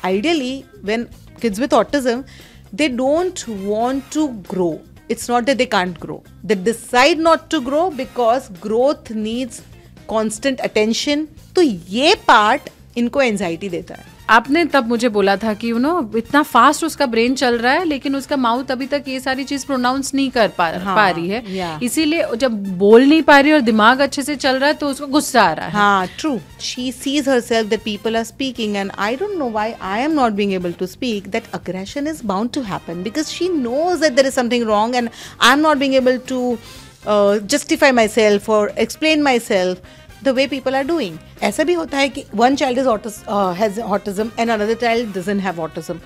ideally when kids with autism, they don't want to grow. It's not that they can't grow. They decide not to grow because growth needs constant attention. तो ये part इनको anxiety देता है. आपने तब मुझे बोला था कि इतना फास्ट उसका ब्रेन चल रहा है लेकिन उसका माउथ अभी तक ये सारी चीज प्रोनाउंस नहीं कर पा रही है, इसीलिए जब बोल नहीं पा रही और दिमाग अच्छे से चल रहा है तो उसको गुस्सा आ रहा है. हाँ, true. She sees herself that people are speaking and I don't know why I am not being able to speak. That aggression is bound to happen because she knows that there is something wrong and I am not being able to justify myself or explain myself the way people are doing. ऐसा भी होता है कि one child has autism and another child doesn't have autism.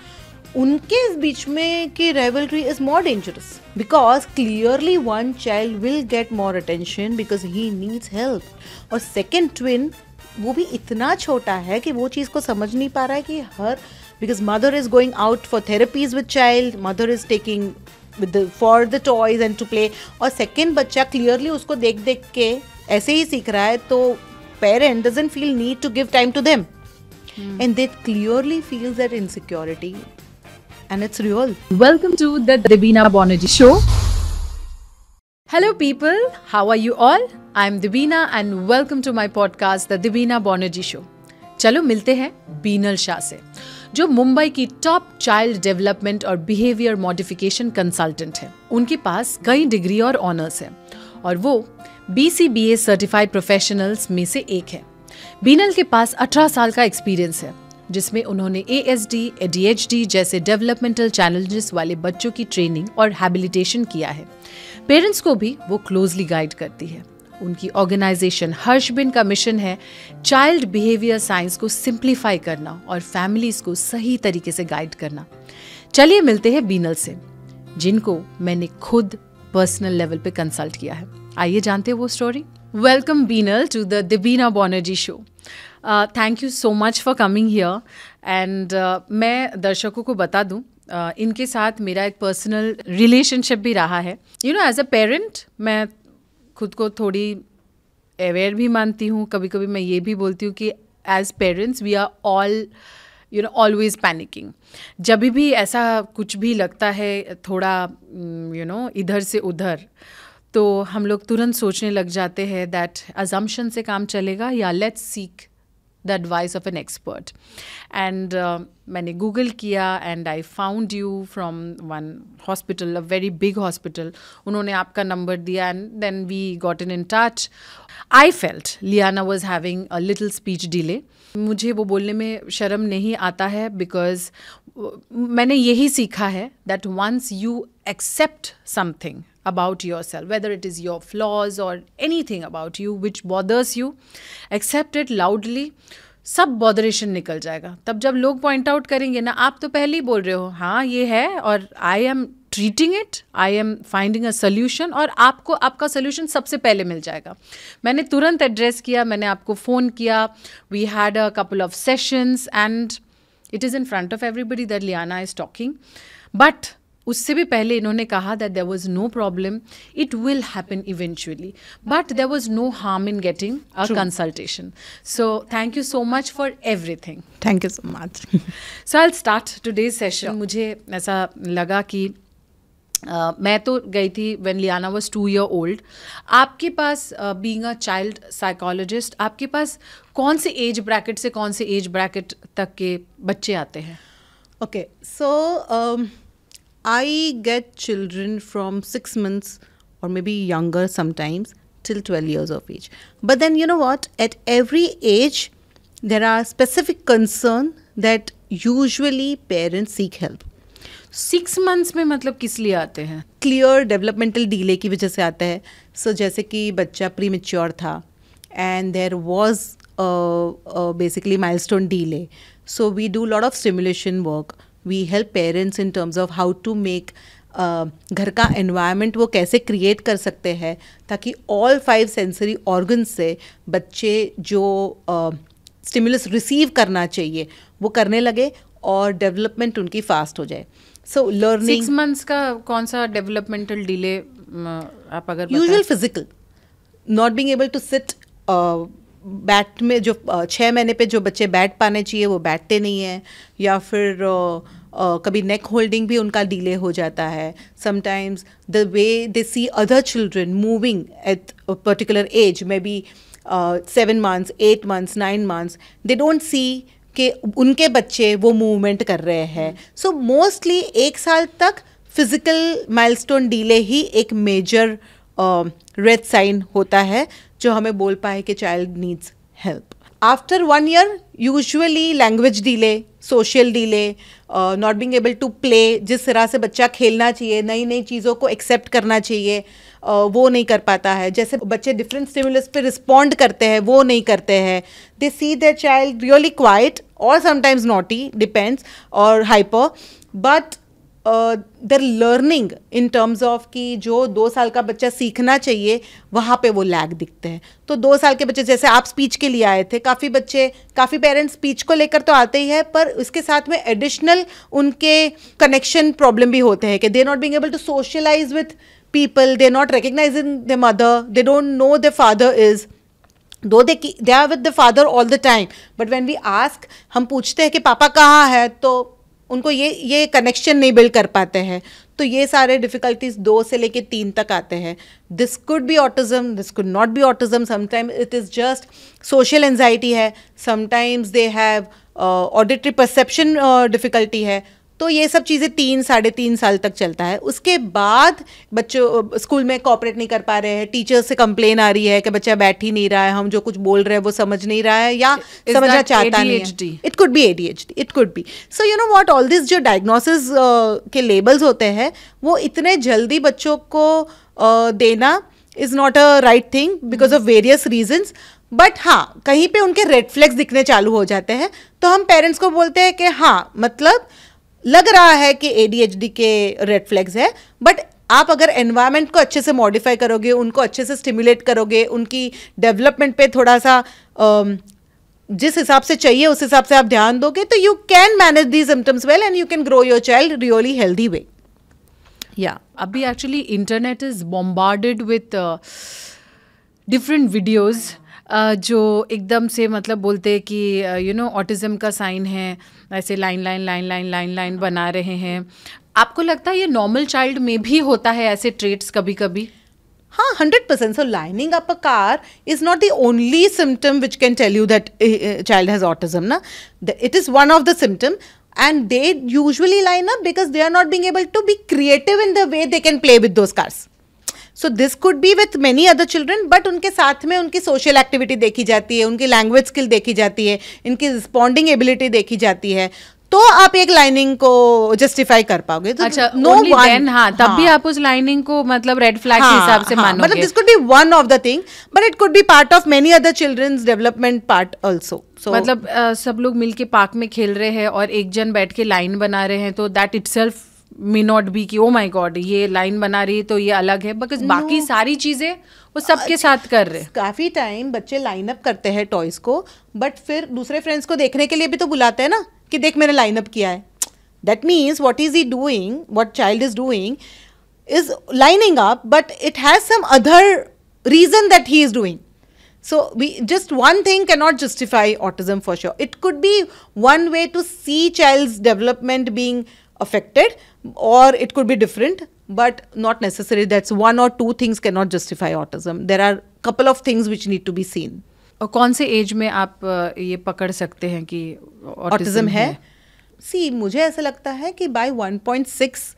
उनके बीच में की rivalry is more dangerous because clearly one child will get more attention because he needs help. और second twin वो भी इतना छोटा है कि वो चीज़ को समझ नहीं पा रहा है कि because mother is going out for therapies with child, mother is taking for the toys and to play. और second बच्चा clearly उसको देख देख के ऐसे ही सीख रहा है तो parent doesn't feel need to give time to them. And they clearly feels that insecurity and it's real. Welcome to the Dibina Banerjee Show. Hello people, how are you all? I'm Dibina and welcome to my podcast The Dibina Banerjee Show. चलो मिलते हैं बीनल शाह से, जो मुंबई की top child development और behaviour modification consultant है. उनके पास कई डिग्री और ऑनर्स हैं और वो BCBA सर्टिफाइड प्रोफेशनल्स में से एक है. बीनल के पास 18 साल का एक्सपीरियंस है जिसमें उन्होंने ASD, ADHD जैसे डेवलपमेंटल चैलेंजेस वाले बच्चों की ट्रेनिंग और हैबिलिटेशन किया है. पेरेंट्स को भी वो क्लोजली गाइड करती है. उनकी ऑर्गेनाइजेशन हर्षबिन का मिशन है चाइल्ड बिहेवियर साइंस को सिंप्लीफाई करना और फैमिलीज को सही तरीके से गाइड करना. चलिए मिलते हैं बीनल से, जिनको मैंने खुद पर्सनल लेवल पे कंसल्ट किया है. आइए जानते हैं वो story. Welcome Binal to the Debina Bonnerjee show. Thank you so much for coming here. And मैं दर्शकों को बता दूं, इनके साथ मेरा एक पर्सनल रिलेशनशिप भी रहा है. एज अ पेरेंट मैं खुद को थोड़ी अवेयर भी मानती हूँ. कभी कभी मैं ये भी बोलती हूँ कि as parents we are all always panicking. जब भी ऐसा कुछ भी लगता है थोड़ा इधर से उधर, तो हम लोग तुरंत सोचने लग जाते हैं दैट अजम्पशन से काम चलेगा या let's seek the advice of an expert. And मैंने गूगल किया and I found you from one hospital, a very big hospital. उन्होंने आपका नंबर दिया and then we got in touch. I felt Liana was having a little speech delay. मुझे वो बोलने में शर्म नहीं आता है बिकॉज मैंने यही सीखा है that once you accept something about yourself, whether it is your flaws or anything about you which bothers you, accept it loudly. सब बॉदरेशन निकल जाएगा. तब जब लोग पॉइंट आउट करेंगे ना, आप तो पहले ही बोल रहे हो हाँ ये है और I am treating it, I am finding a solution, और आपको आपका सोल्यूशन सबसे पहले मिल जाएगा. मैंने तुरंत एड्रेस किया, मैंने आपको फ़ोन किया, we had a couple of sessions and it is in front of everybody that Liana is talking. But उससे भी पहले इन्होंने कहा that there was no problem, it will happen eventually, but there was no harm in getting a consultation. So thank you so much for everything. Thank you so much. So I will start today's session. मुझे ऐसा लगा कि मैं तो गई थी when Liana was 2 year old. आपके पास बीइंग अ चाइल्ड साइकोलॉजिस्ट, आपके पास कौन से एज ब्रैकेट से कौन से एज ब्रैकेट तक के बच्चे आते हैं? Okay, so I get children from 6 months or maybe younger sometimes till 12 years of age. But then you know what? At every age, there are specific concern that usually parents seek help. 6 months में मतलब किस लिए आते हैं? Clear developmental delay की वजह से आता है. So जैसे कि बच्चा premature था and there was basically milestone delay. So we do a lot of stimulation work. We help parents in terms of how to make घर का environment वो कैसे create कर सकते हैं ताकि all 5 sensory organs से बच्चे जो stimulus receive करना चाहिए वो करने लगे और development उनकी fast हो जाए. So learning 6 months का कौन सा developmental delay आप अगर usual physical, not being able to sit बैठ में जो 6 महीने पे जो बच्चे बैठ पाने चाहिए वो बैठते नहीं हैं, या फिर कभी नेक होल्डिंग भी उनका डिले हो जाता है. Sometimes the way they see other children moving at a particular age, may be 7 months, 8 months, 9 months, they don't see कि उनके बच्चे वो मूवमेंट कर रहे हैं. सो मोस्टली 1 साल तक फिजिकल माइलस्टोन डिले ही एक मेजर रेड साइन होता है जो हमें बोल पाए कि child needs help. After 1 year usually language delay, social delay, not being able to play, जिस तरह से बच्चा खेलना चाहिए, नई नई चीज़ों को एक्सेप्ट करना चाहिए, वो नहीं कर पाता है. जैसे बच्चे डिफरेंट स्टिमुलस पे रिस्पॉन्ड करते हैं वो नहीं करते हैं. दे सी देयर चाइल्ड रियली क्वाइट और समटाइम्स नॉटी, डिपेंड्स, और hyper, but there learning in terms of कि जो 2 साल का बच्चा सीखना चाहिए वहाँ पे वो लैग दिखते हैं. तो 2 साल के बच्चे, जैसे आप स्पीच के लिए आए थे, काफ़ी पेरेंट्स स्पीच को लेकर तो आते ही है, पर उसके साथ में एडिशनल उनके कनेक्शन प्रॉब्लम भी होते हैं कि they not being able to socialise with people, they're not recognizing their mother, they don't know their father is, though they are with the father all the time, but when we ask, हम पूछते हैं कि पापा कहाँ है, तो उनको ये कनेक्शन नहीं बिल्ड कर पाते हैं. तो ये सारे डिफिकल्टीज 2 से लेके 3 तक आते हैं. This could be autism, this could not be autism, sometimes it is just social anxiety है, sometimes they have auditory perception difficulty है. तो ये सब चीज़ें 3-3.5 साल तक चलता है. उसके बाद बच्चों स्कूल में कोऑपरेट नहीं कर पा रहे हैं, टीचर्स से कंप्लेन आ रही है कि बच्चा बैठ ही नहीं रहा है, हम जो कुछ बोल रहे हैं वो समझ नहीं रहा है या समझना चाहता नहीं है. It could be ADHD, it could be. So you know what, all this जो डायग्नोसिस के लेबल्स होते हैं वो इतने जल्दी बच्चों को देना is not a right thing because of various reasons. But हाँ, कहीं पे उनके रेड फ्लैग्स दिखने चालू हो जाते हैं तो हम पेरेंट्स को बोलते हैं कि हाँ, मतलब लग रहा है कि ADHD के रेड फ्लैग्स है. बट आप अगर एनवायरनमेंट को अच्छे से मॉडिफाई करोगे, उनको अच्छे से स्टिमुलेट करोगे, उनकी डेवलपमेंट पे थोड़ा सा जिस हिसाब से चाहिए उस हिसाब से आप ध्यान दोगे, तो you can manage the symptoms well and you can grow your child really healthy way. या अभी actually internet is bombarded with different videos जो एकदम से मतलब बोलते हैं कि यू नो ऑटिज़म का साइन है, ऐसे लाइन बना रहे हैं. आपको लगता है ये नॉर्मल चाइल्ड में भी होता है ऐसे ट्रेट्स कभी कभी? हाँ, 100%. So lining up a car is not the only symptom which can tell you that a child has autism. Na? It is one of the symptoms, and they usually line up because they are not being able to be creative in the way they can play with those cars. So this could be with many other children, but उनके साथ में उनकी social activity देखी जाती है, उनकी language skill देखी जाती है, इनकी responding ability देखी जाती है, तो आप एक लाइनिंग को जस्टिफाई कर पाओगे. तो अच्छा, only then, हाँ, तब भी आप उस लाइनिंग को मतलब रेड फ्लैग के हिसाब से मानोगे. मतलब this could be one of the thing, but it could be part of many other children's development part also. मतलब सब लोग मिलके पार्क में खेल रहे हैं और एक जन बैठ के लाइन बना रहे हैं, तो that itself may not be कि ओ माय गॉड ये लाइन बना रही है तो ये अलग है, बिकॉज बाकी सारी चीजें वो सबके साथ कर रहे हैं. काफी टाइम बच्चे लाइन अप करते हैं टॉयज को, बट फिर दूसरे फ्रेंड्स को देखने के लिए भी तो बुलाते हैं ना कि देख मैंने लाइन अप किया है. That means what is he doing, what child is doing is lining up, but it has some other reason that he is doing. So just one thing cannot justify autism for sure. It could be one way to see child's development being affected, or it could be different, but not necessarily. That's one or two things cannot justify autism. There are couple of things which need to be seen. और कौन से as में आप ये पकड़ सकते हैं कि ऑटिज्म है? See, मुझे ऐसा लगता है कि by 1.6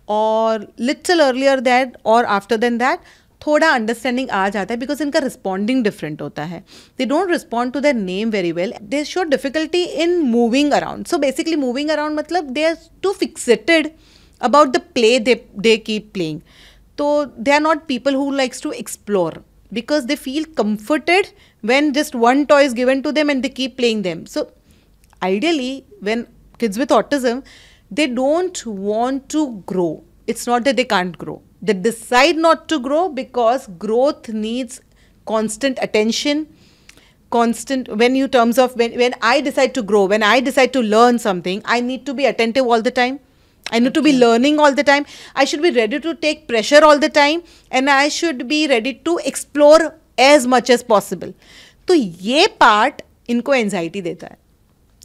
और little earlier that or after than that थोड़ा अंडरस्टैंडिंग आ जाता है, बिकॉज इनका रिस्पॉन्डिंग डिफरेंट होता है. They don't respond to their name very well. They show difficulty in moving around. So basically moving around मतलब they are too fixated about the play they keep playing. तो they are not people who likes to explore because they feel comforted when just one toy is given to them and they keep playing them. So ideally, when kids with autism, they don't want to grow. It's not that they can't grow. They decide not to grow because growth needs constant attention, when I decide to grow, when I decide to learn something, I need to be attentive all the time. I need to be learning all the time. I should be ready to take pressure all the time, and I should be ready to explore as much as possible. तो ये part इनको anxiety देता है,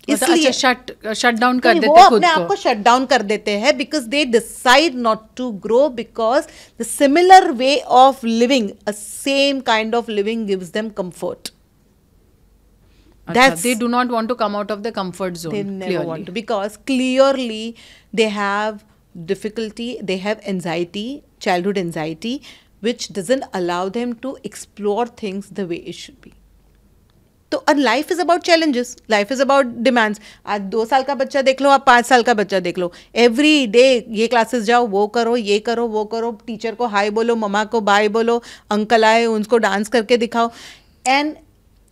इसलिए shut down कर देते वो खुद अपने आप को शट डाउन कर देते हैं because they decide not to grow because the similar way of living, a same kind of living gives them comfort. They do not want to come out of the comfort zone. They never want to, because clearly they have difficulty, they have anxiety, childhood anxiety, which doesn't allow them to explore things the way it should be. तो life is about challenges, life is about demands. आज 2 साल का बच्चा देख लो, आप 5 साल का बच्चा देख लो, एवरी डे ये क्लासेस जाओ, वो करो, ये करो, वो करो, टीचर को हाय बोलो, ममा को बाय बोलो, अंकल आए उनको डांस करके दिखाओ. एंड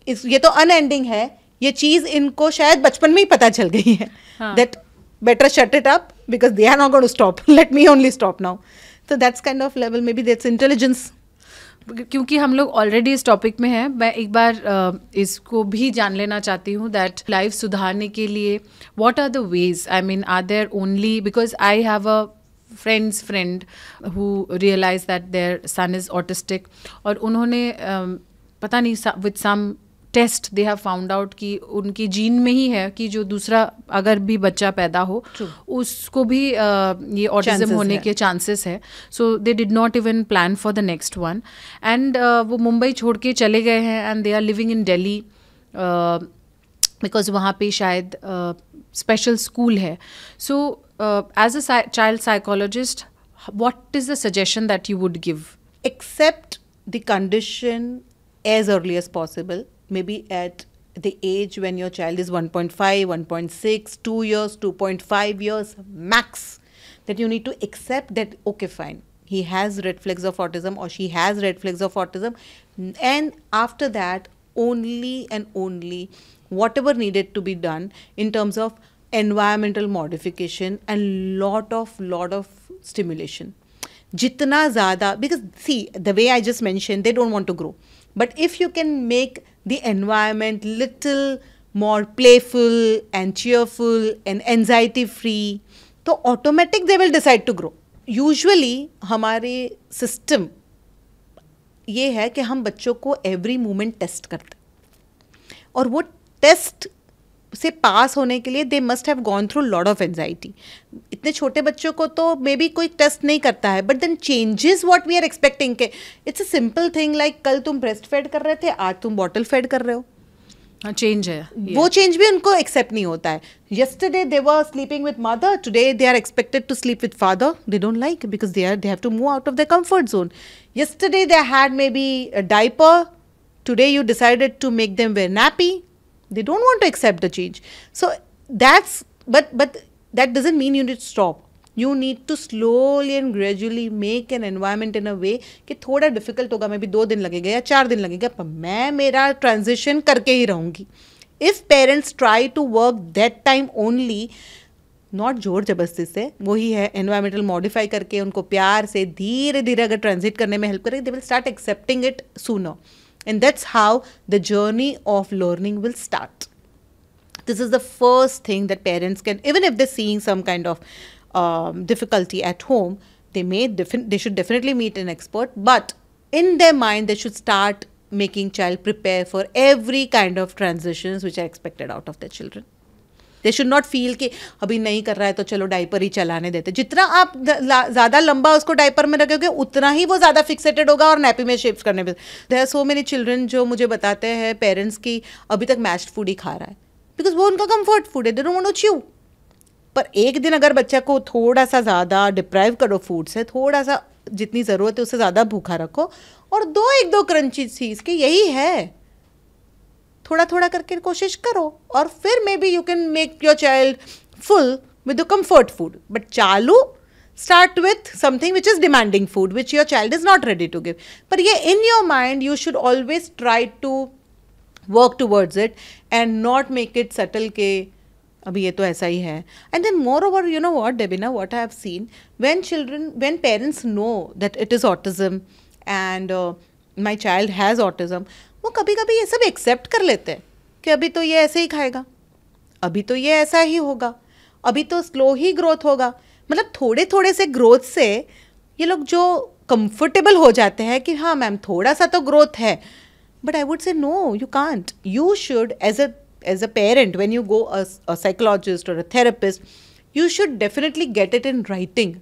ये तो अनएंडिंग है. ये चीज इनको शायद बचपन में ही पता चल गई है that better shut it up because they are not going to stop, let me only stop now. So that's kind of level, maybe that's intelligence. क्योंकि हम लोग ऑलरेडी इस टॉपिक में हैं, मैं एक बार इसको भी जान लेना चाहती हूँ दैट लाइफ सुधारने के लिए what are the ways. I mean are there only, because I have a friend who realise that their son is autistic, और उन्होंने पता नहीं with some test they have found out कि उनकी जीन में ही है कि जो दूसरा अगर भी बच्चा पैदा हो उसको भी ये ऑटिज्म होने के चांसेस है. So they did not even plan for the next one, and वो मुंबई छोड़ के चले गए हैं and they are living in Delhi because वहाँ पे शायद स्पेशल स्कूल है. So as a child psychologist, what is the suggestion that you would give? Accept the condition as early as possible. Maybe at the age when your child is 1.5, 1.6, 2 years, 2.5 years max, that you need to accept that, okay, fine, he has red flags of autism or she has red flags of autism, and after that only and only whatever needed to be done in terms of environmental modification and lot of stimulation. Jitna zyada, because see, the way I just mentioned, they don't want to grow, but if you can make the environment little more playful and cheerful and anxiety free, तो automatic they will decide to grow. Usually हमारे system ये है कि हम बच्चों को every moment test करते हैं, और वो test से पास होने के लिए they must have gone through lot of anxiety. इतने छोटे बच्चों को तो मे बी कोई टेस्ट नहीं करता है, but then changes what we are expecting के it's a simple thing like कल तुम ब्रेस्ट फेड कर रहे थे, आज तुम बॉटल फेड कर रहे हो. हाँ, चेंज है. वो चेंज भी उनको एक्सेप्ट नहीं होता है. yesterday they were sleeping with mother, today they are expected to sleep with father. They don't like because they have to move out of their comfort zone. Yesterday they had maybe a diaper, today you decided to make them wear nappy. They don't want to accept the change. So that's, but that doesn't mean you need to stop. You need to slowly and gradually make an environment in a way कि थोड़ा difficult होगा, maybe 2 दिन लगेगा या 4 दिन लगेगा, पर मैं मेरा transition करके ही रहूँगी. If parents try to work that time only, not जोर जबरदस्ती से, वही है एनवायरमेंटल मॉडिफाई करके उनको प्यार से धीरे धीरे अगर ट्रांजिट करने में हेल्प करेंगे, they will start accepting it sooner. And that's how the journey of learning will start. This is the first thing that parents can, even if they're seeing some kind of difficulty at home, they should definitely meet an expert. But in their mind, they should start making child prepare for every kind of transitions which are expected out of their children. They should not feel कि अभी नहीं कर रहा है तो चलो diaper ही चलाने देते. जितना आप ज़्यादा लंबा उसको डाइपर में रखोगे उतना ही वो ज़्यादा फिक्सेटेड होगा और नैपी में शिफ्ट करने में. There are so many children जो मुझे बताते हैं पेरेंट्स की अभी तक मैश्ड फूड ही खा रहा है बिकॉज वो उनका कंफर्ट फूड है, they don't want to chew. पर एक दिन अगर बच्चा को थोड़ा सा ज़्यादा डिप्राइव करो फूड से, थोड़ा सा जितनी ज़रूरत है उससे ज़्यादा भूखा रखो और एक दो क्रंची चीज़ की यही है, थोड़ा थोड़ा करके कोशिश करो और फिर maybe you can make your child full with the comfort food. But चालू start with something which is demanding food which your child is not ready to give. पर ये in your mind you should always try to work towards it and not make it subtle के अभी ये तो ऐसा ही है. And then moreover you know what Debina, what I have scene when parents know that it is autism and my child has autism, वो कभी कभी ये सब एक्सेप्ट कर लेते हैं कि अभी तो ये ऐसे ही खाएगा, अभी तो ये ऐसा ही होगा, अभी तो स्लो ही ग्रोथ होगा. मतलब थोड़े थोड़े से ग्रोथ से ये लोग जो कंफर्टेबल हो जाते हैं कि हाँ मैम थोड़ा सा तो ग्रोथ है, But I would say no, you can't. You should, as a parent, when you go a psychologist or a therapist, you should definitely get it in writing.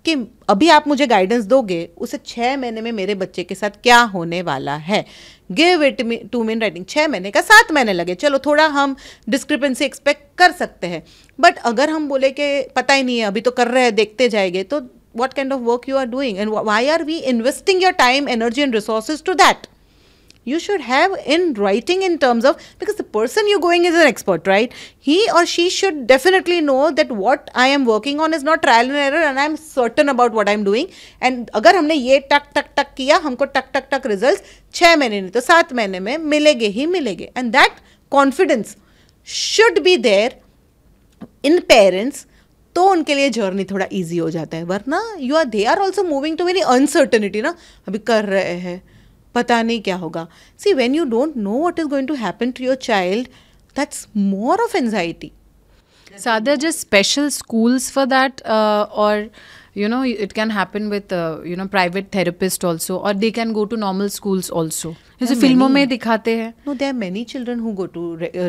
कि अभी आप मुझे गाइडेंस दोगे उसे 6 महीने में मेरे बच्चे के साथ क्या होने वाला है. Give it to me in writing. 6 महीने का 7 महीने लगे, चलो थोड़ा हम डिस्क्रिपेंसी एक्सपेक्ट कर सकते हैं. बट अगर हम बोले कि पता ही नहीं है, अभी तो कर रहे हैं, देखते जाएंगे, तो what kind of work you are doing and why are we investing your time, energy and resources to that? You should have in writing in terms of, because the person you're going is an expert, right? He or she should definitely know that what I am working on is not trial and error and I'm certain about what I'm doing. And अगर हमने ये टक टक टक किया, हमको टक टक टक रिजल्ट 6 महीने नहीं तो 7 महीने में मिलेंगे ही मिलेंगे. And that confidence should be there in parents. तो उनके लिए जर्नी थोड़ा इजी हो जाता है. वरना you are they are also moving to very uncertainty ना. अभी कर रहे हैं, पता नहीं क्या होगा. See when you don't know what is going to happen to your child, that's more of anxiety. So are there just special schools for that, or it can happen with private therapist also, or they can go to normal schools also? जैसे फिल्मों में दिखाते हैं. No, there are many children who go to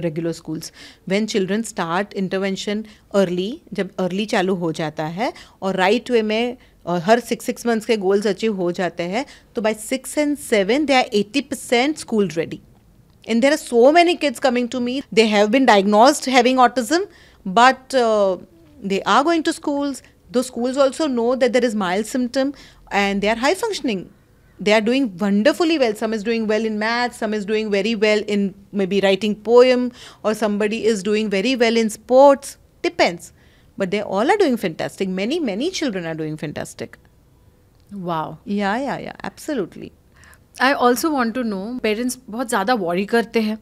regular schools. When children start intervention early, जब early चालू हो जाता है और right way में हर 6 months के goals achieve हो जाते हैं, तो by 6 and 7 they are 80% school ready. And there are so many kids coming to me, they have been diagnosed having autism, but they are going to schools. Those schools also know that there is mild symptom and they are high functioning. They are doing wonderfully well. Some is doing well in maths, some is doing very well in maybe writing poem, or somebody is doing very well in sports. Depends. But they all are doing fantastic. Many children are doing fantastic. Wow. Yeah, absolutely. I also want to know, parents बहुत ज़्यादा worry करते हैं,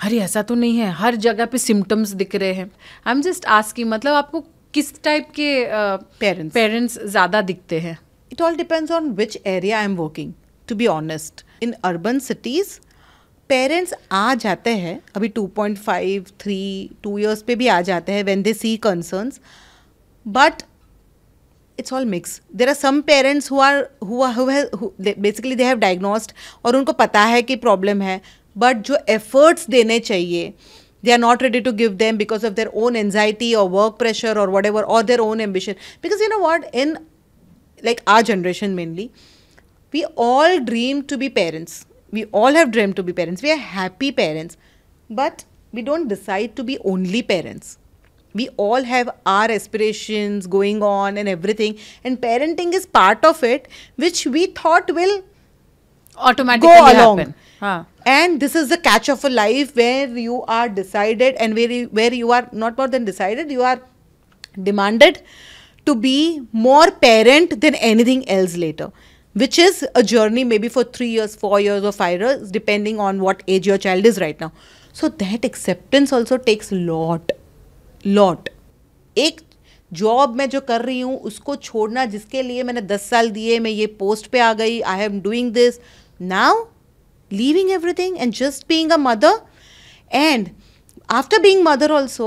अरे ऐसा तो नहीं है, हर जगह पे सिम्टम्स दिख रहे हैं. आई एम जस्ट आस्किंग, मतलब आपको किस टाइप के पेरेंट्स ज़्यादा दिखते हैं? It all depends on which area I am working, to be honest. In urban cities, parents आ जाते हैं, अभी 2.5, 3, 2 years पे भी आ जाते हैं when they see concerns, but it's all mixed. There are some parents who basically they have diagnosed और उनको पता है कि problem है, but जो efforts देने चाहिए, they are not ready to give them because of their own anxiety or work pressure or whatever, or their own ambition. Because you know what, in like our generation mainly, we all dream to be parents. We all have dreamed to be parents. We are happy parents, but we don't decide to be only parents. We all have our aspirations going on and everything, and parenting is part of it, which we thought will automatically go along. happen. Haan. And this is the catch of a life where you are decided, and where you are not more than decided, you are demanded to be more parent than anything else later, which is a journey maybe for 3 years, 4 years or 5 years, depending on what age your child is right now. So that acceptance also takes lot. एक job मैं जो कर रही हूँ उसको छोड़ना, जिसके लिए मैंने 10 साल दिए, मैं ये पोस्ट पे आ गई, I am doing this now, leaving everything and just being a mother. And after being mother also,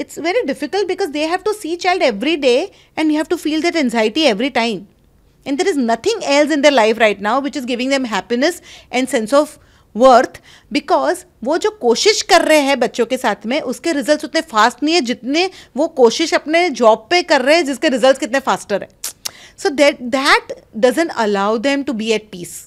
it's very difficult because they have to see child every day and you have to feel that anxiety every time. And there is nothing else in their life right now which is giving them happiness and sense of worth, because वो जो कोशिश कर रहे हैं बच्चों के साथ में, उसके रिजल्ट्स उतने फास्ट नहीं है जितने वो कोशिश अपने जॉब पे कर रहे हैं जिसके रिजल्ट्स कितने फास्टर है. So that doesn't allow them to be at peace.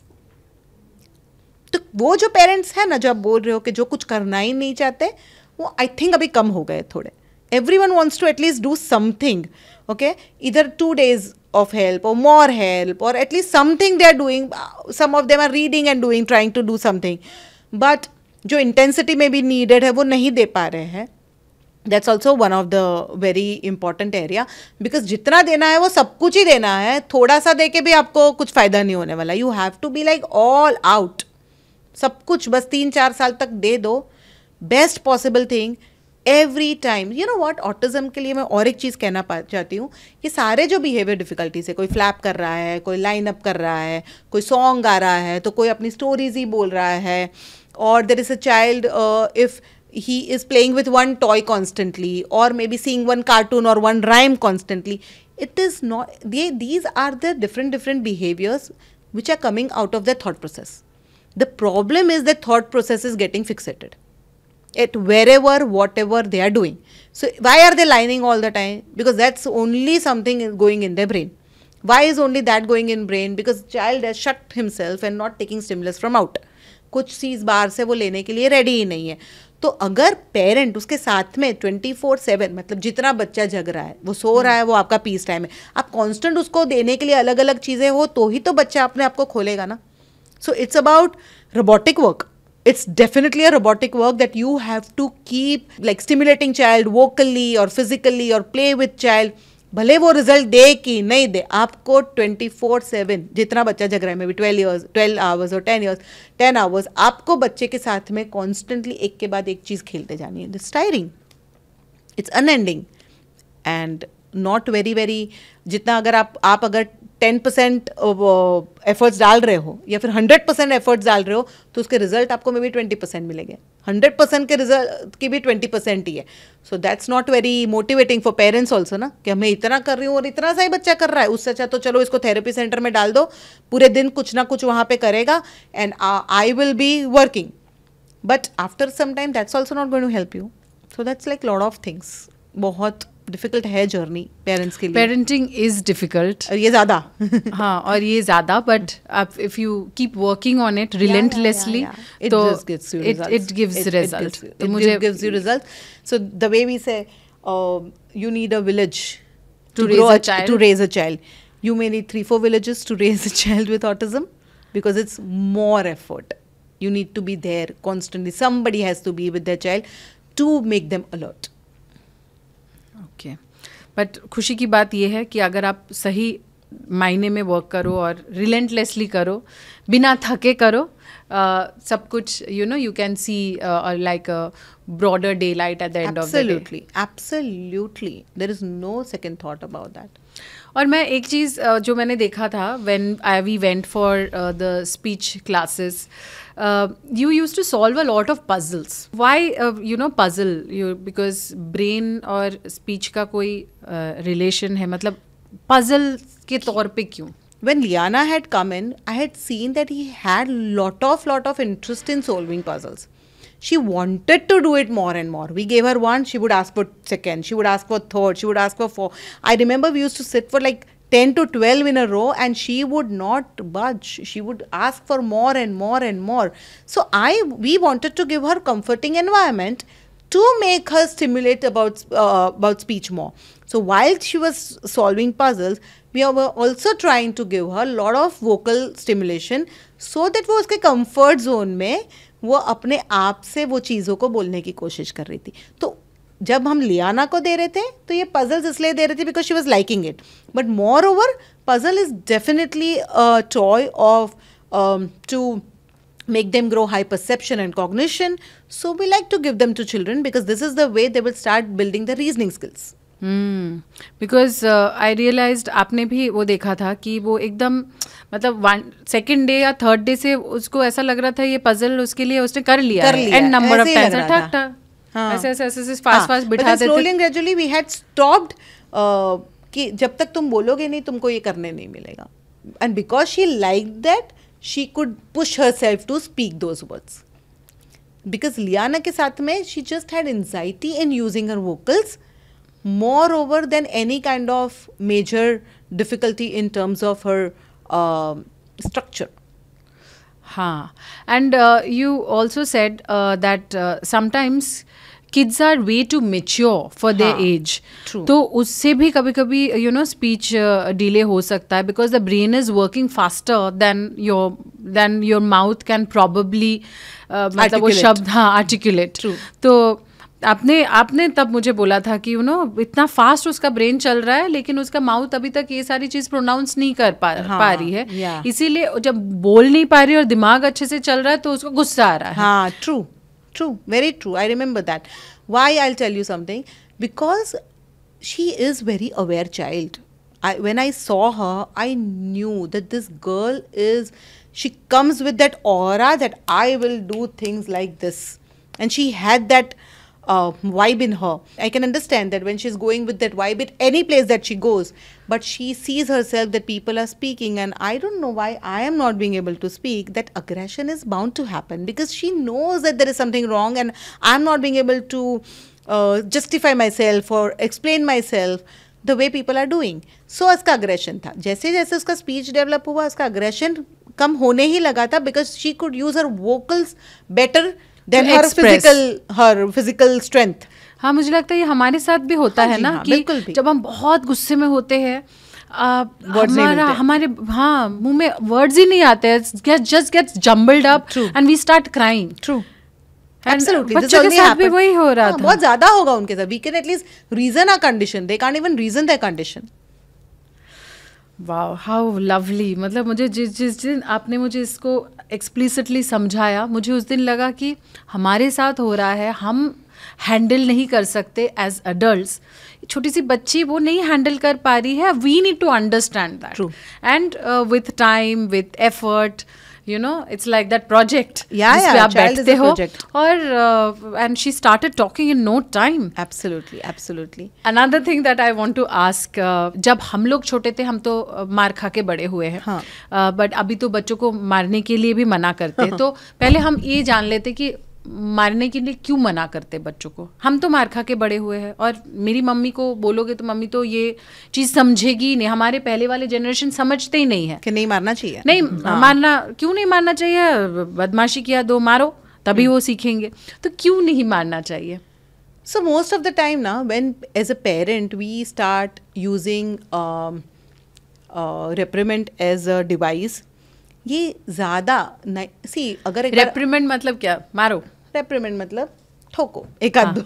तो वो जो पेरेंट्स हैं ना, जो आप बोल रहे हो कि जो कुछ करना ही नहीं चाहते, वो आई थिंक अभी कम हो गए थोड़े. Everyone wants to at least do something, okay? Either 2 days of help or more help, or at least something they are doing. Some of them are reading and trying to do something. But जो intensity में भी needed है वो नहीं दे पा रहे हैं. That's also one of the very important area, because जितना देना है वो सब कुछ ही देना है. थोड़ा सा दे के भी आपको कुछ फ़ायदा नहीं होने वाला. You have to be like all out. सब कुछ बस 3-4 साल तक दे दो. Best possible thing every time. You know what, autism के लिए मैं और एक चीज़ कहना चाहती हूँ. ये सारे जो बिहेवियर डिफिकल्टीज है, कोई फ्लैप कर रहा है, कोई लाइन अप कर रहा है, कोई सॉन्ग गा रहा है, तो कोई अपनी स्टोरीज ही बोल रहा है, और there is a child if he is playing with one toy constantly, or maybe seeing one cartoon or one rhyme constantly. It is not, these are the different behaviors which are coming out of their thought process. The problem is that thought process is getting fixated at wherever, whatever they are doing. So why are they lining all the time? Because that's only something is going in their brain. Why is only that going in brain? Because child has shut himself and not taking stimulus from out. कुछ चीज़ बाहर से वो लेने के लिए ready ही नहीं है. तो अगर पेरेंट उसके साथ में 24/7, मतलब जितना बच्चा जग रहा है, वो सो रहा है, वो आपका पीस टाइम है, आप कांस्टेंट उसको देने के लिए अलग अलग चीज़ें हो तो ही तो बच्चा अपने आप को खोलेगा ना. So it's about robotic work. It's definitely a robotic work that you have to keep like stimulating child vocally or physically or play with child. भले वो रिजल्ट दे कि नहीं दे, आपको 24/7 जितना बच्चा जग रहा है, मे बी 12 hours और 10 hours, आपको बच्चे के साथ में कॉन्स्टेंटली एक के बाद एक चीज़ खेलते जानी है. It's tiring, it's unending and not very जितना अगर आप अगर 10% एफर्ट्स डाल रहे हो या फिर 100% एफर्ट्स डाल रहे हो तो उसके रिजल्ट आपको मे बी 20% मिलेंगे. 100% के रिजल्ट की भी 20% ही है. So that's not very motivating for parents also ना, कि मैं इतना कर रही हूँ और इतना सा ही बच्चा कर रहा है. उससे अच्छा तो चलो इसको थेरेपी सेंटर में डाल दो, पूरे दिन कुछ ना कुछ वहाँ पे करेगा and I will be working. But after some time that's also not going to help you. So that's like lot of things. बहुत डिफिकल्ट है जर्नी पेरेंट्स के लिए. पेरेंटिंग इज डिफिकल्ट, ये ज़्यादा हाँ, और ये ज़्यादा, but if you keep working on it relentlessly तो इट गिव्स रिजल्ट. तो मुझे gives you result. So the way we say you need a village to raise a child. You may need 3-4 villages to raise a child with autism because it's more effort. You need to be there constantly. Somebody has to be with their child to make them alert. Okay, but खुशी की बात यह है कि अगर आप सही मायने में वर्क करो और रिलेंटलेसली करो, बिना थके करो, सब कुछ you can see like a broader daylight at the end of the day. Absolutely. There is no second thought about that. और मैं एक चीज़ जो मैंने देखा था when we went for the speech classes, you used to solve a lot of puzzles. Why puzzle? Because brain और speech का कोई relation है, मतलब puzzle के तौर पे क्यों? When Liana had come in, I had seen that he had lot of interest in solving puzzles. She wanted to do it more and more. We gave her one, she would ask for second, she would ask for third, she would ask for four. I remember we used to sit for like 10 to 12 in a row and she would not budge. She would ask for more and more and more. So we wanted to give her comforting environment to make her stimulate about speech more. So while she was solving puzzles, we were also trying to give her a lot of vocal stimulation so that वो उसके comfort zone में वो अपने आप से वो चीज़ों को बोलने की कोशिश कर रही थी. तो जब हम लियाना को दे रहे थे तो ये puzzles इसलिए दे रहे थे because she was liking it. But moreover, puzzle is definitely a toy of to make them grow high perception and cognition. So we like to give them to children because this is the way they will start building the reasoning skills. Because I realised आपने भी वो देखा था कि वो एकदम मतलब second day या थर्ड डे से उसको ऐसा लग रहा था ये पजल उसके लिए उसने कर लिया एंड नंबर ऑफ टाइम्स ऐसे फास्ट बिठा देते. Slowly and gradually we had stopped कि जब तक तुम बोलोगे नहीं तुमको ये करने नहीं मिलेगा. And because she like that she could push herself to speak those words. Because Liana के साथ में she just had anxiety in using her vocals moreover than any kind of major difficulty in terms of her structure. हाँ, and you also said that sometimes kids are way too mature for their age. True. तो उससे भी कभी कभी speech delay हो सकता है because the brain is working faster than your mouth can probably मतलब वो शब्द articulate. True. तो आपने तब मुझे बोला था कि इतना फास्ट उसका ब्रेन चल रहा है लेकिन उसका माउथ अभी तक ये सारी चीज प्रोनाउंस नहीं कर पा रही है. इसीलिए जब बोल नहीं पा रही और दिमाग अच्छे से चल रहा है तो उसको गुस्सा आ रहा है. हाँ, true, very true. I remember that. Why? I will tell you something. Because she is very aware child. When I saw her, I knew that this girl she comes with that aura that I will do things like this. And she had that vibe in her. I can understand that when she's going with that vibe at any place that she goes, but she sees herself that people are speaking, and I don't know why I am not being able to speak. That aggression is bound to happen because she knows that there is something wrong, and I'm not being able to justify myself or explain myself the way people are doing. So उसका aggression था. जैसे जैसे उसका speech develop हुआ, उसका aggression कम होने ही लगा था because she could use her vocals better than her physical strength. हाँ, मुझे लगता है ये हमारे साथ भी होता है ना कि जब हम बहुत गुस्से में होते हैं हमारे मुंह में वर्ड्स ही नहीं आते हैं, just gets jumbled up and we start crying. True. Absolutely. बच्चों के साथ भी वही हो रहा था. बहुत ज्यादा होगा उनके साथ. We can at least reason our condition. They can't even reason their condition. Wow, how lovely. मतलब मुझे जिस दिन आपने मुझे इसको एक्सप्लिसिटली समझाया, मुझे उस दिन लगा कि हमारे साथ हो रहा है, हम हैंडल नहीं कर सकते एज अडल्ट्स. छोटी सी बच्ची वो नहीं हैंडल कर पा रही है. We need to understand that and with time, with effort, you know, it's like that project. Yeah, child is a project. And she started talking in no time. Absolutely. Another thing that I want to ask, जब हम लोग छोटे थे हम तो मार खा के बड़े हुए हैं. हाँ. But अभी तो बच्चों को मारने के लिए भी मना करते हैं. तो पहले हम ये जान लेते कि मारने के लिए क्यों मना करते बच्चों को. हम तो मार खा के बड़े हुए हैं और मेरी मम्मी को बोलोगे तो मम्मी तो ये चीज़ समझेगी नहीं. हमारे पहले वाले जनरेशन समझते ही नहीं है कि नहीं मारना चाहिए. नहीं मारना, क्यों नहीं मारना चाहिए. बदमाशी किया दो मारो, तभी वो सीखेंगे. तो क्यों नहीं मारना चाहिए. So most of the time now, when as a parent we start using reprimand as a device, ये ज़्यादा सी अगर रेप्रिमेंड मतलब क्या, मारो. रेप्रिमेंड मतलब ठोको एक आध दो.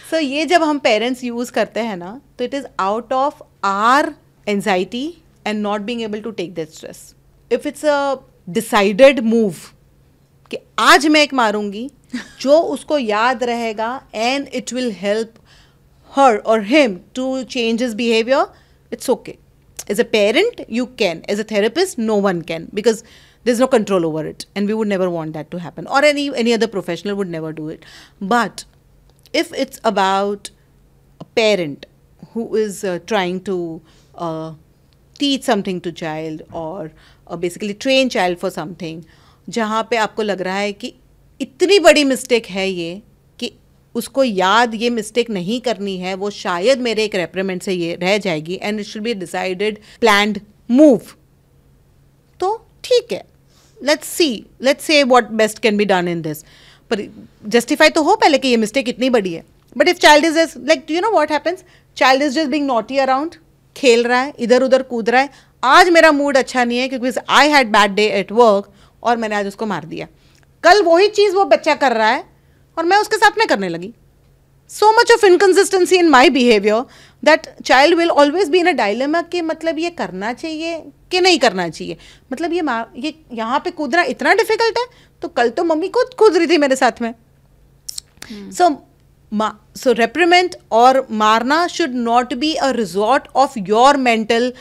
सो ये जब हम पेरेंट्स यूज करते हैं ना, तो it is out of our anxiety and not being able to take that stress. If it's a decided move कि आज मैं एक मारूंगी, जो उसको याद रहेगा and it will help her और him to change his behaviour, it's okay. As a parent, you can. As a therapist, no one can, because there's no control over it, and we would never want that to happen. Or any other professional would never do it. But if it's about a parent who is trying to teach something to child or basically train child for something, जहाँ पे आपको लग रहा है कि इतनी बड़ी mistake है ये कि उसको याद ये मिस्टेक नहीं करनी है, वो शायद मेरे एक रेप्रिमेंड से ये रह जाएगी, and it should be decided planned move, तो ठीक है. Let's say what best can be done in this. पर जस्टिफाई तो हो पहले कि ये मिस्टेक इतनी बड़ी है. But if child is like, you know what happens, child is just being naughty around, खेल रहा है, इधर उधर कूद रहा है. आज मेरा मूड अच्छा नहीं है क्योंकि I had bad day at work और मैंने आज उसको मार दिया. कल वही चीज़ वो बच्चा कर रहा है और मैं उसके साथ में करने लगी. So much of inconsistency in my behavior that child will always be in a dilemma कि मतलब ये करना चाहिए कि नहीं करना चाहिए. मतलब ये यहाँ पे कूदना इतना डिफिकल्ट है, तो कल तो मम्मी कूद रही थी मेरे साथ में. So reprimand और मारना should not be a resort of your mental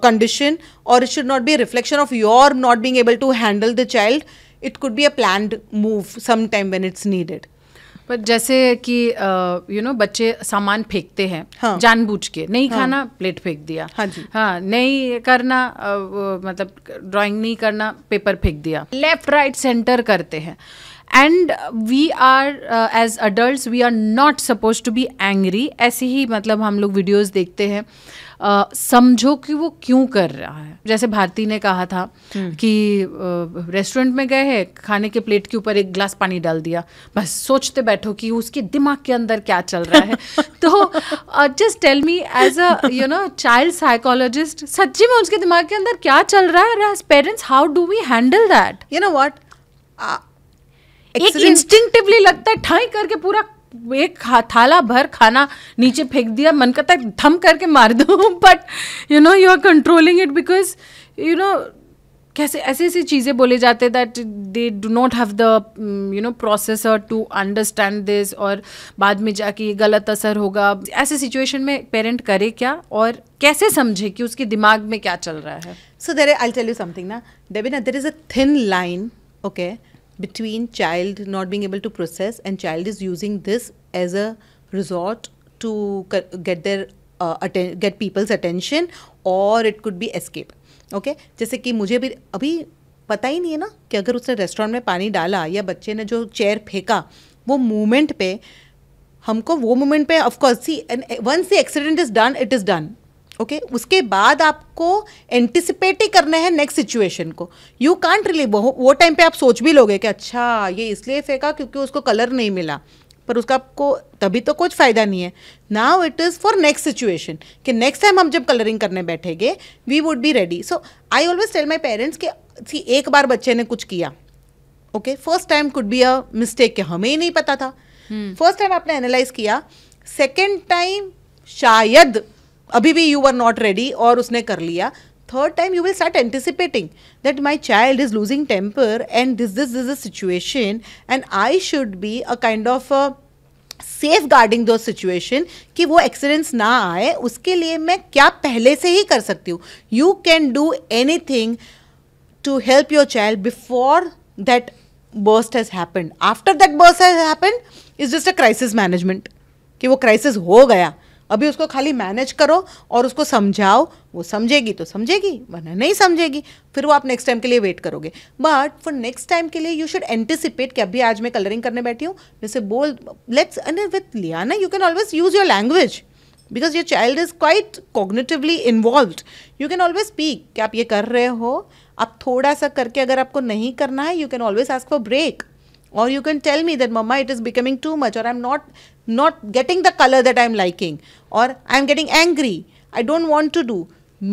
condition, or it should not be a reflection of your not being able to handle the child. It could be a planned move sometime when it's needed. पर जैसे कि you no बच्चे सामान फेंकते हैं. हाँ. जानबूझ के नहीं खाना, प्लेट फेंक दिया. हाँ जी. हाँ, नहीं करना मतलब ड्राइंग नहीं करना, पेपर फेंक दिया. लेफ्ट राइट सेंटर करते हैं. And we are as adults we are not suppose to be angry. ऐसे ही मतलब हम लोग वीडियोज़ देखते हैं, समझो कि वो क्यों कर रहा है. जैसे भारती ने कहा था कि रेस्टोरेंट में गए हैं, खाने के प्लेट के ऊपर एक ग्लास पानी डाल दिया, बस सोचते बैठो कि उसके दिमाग के अंदर क्या चल रहा है. तो just tell me as a you know child psychologist, सच्ची में उसके दिमाग के अंदर क्या चल रहा है. As parents how do we handle that. You know what, एक इंस्टिंक्टिवली लगता है ठाई करके पूरा एक थाला भर खाना नीचे फेंक दिया, मन करता है थम करके मार दो. But you know you are controlling it because you know कैसे ऐसी ऐसी चीज़ें बोले जाते हैं that they do not have the you know processor to understand this, और बाद में जाके गलत असर होगा. ऐसे सिचुएशन में पेरेंट करे क्या और कैसे समझे कि उसके दिमाग में क्या चल रहा है. So there I tell you something ना Devina, there is a thin line, okay, between child not being able to process and child is using this as a resort to get their get people's attention, or it could be escape. Okay, जैसे कि मुझे भी अभी पता ही नहीं है ना कि अगर उसने रेस्टोरेंट में पानी डाला या बच्चे ने जो चेयर फेंका, वो मोमेंट पे हमको वो मोमेंट पे of course see once the accident is done it is done. Okay, उसके बाद आपको एंटिसिपेट ही करना है नेक्स्ट सिचुएशन को. यू कांट रिली, वो टाइम पे आप सोच भी लोगे कि अच्छा ये इसलिए फेंका क्योंकि उसको कलर नहीं मिला, पर उसका आपको तभी तो कुछ फ़ायदा नहीं है. Now it is for next situation कि नेक्स्ट टाइम हम जब कलरिंग करने बैठेंगे we would be ready. So I always tell my parents कि एक बार बच्चे ने कुछ किया, okay, first time could be a mistake कि हमें ही नहीं पता था. फर्स्ट टाइम आपने एनालाइज किया, सेकेंड टाइम शायद अभी भी यू आर नॉट रेडी और उसने कर लिया. Third time you will start anticipating that my child is losing temper and this is a situation and I should be a kind of safeguarding those situation कि वो accidents ना आए. उसके लिए मैं क्या पहले से ही कर सकती हूँ. You can do anything to help your child before that burst has happened. After that burst has happened is just a crisis management कि वो क्राइसिस हो गया, अभी उसको खाली मैनेज करो और उसको समझाओ. वो समझेगी तो समझेगी, वरना नहीं समझेगी, फिर वो आप नेक्स्ट टाइम के लिए वेट करोगे. बट फॉर नेक्स्ट टाइम के लिए यू शुड एंटिसिपेट कि अभी आज मैं कलरिंग करने बैठी हूँ, जैसे बोल let's with Liana you can always use your language because your child is quite cognitively involved. You can always speak कि आप ये कर रहे हो, आप थोड़ा सा करके अगर आपको नहीं करना है you can always ask for break, or you can tell me that mama it is becoming too much, or I'm not getting the color that I'm liking, or I'm getting angry, I don't want to do.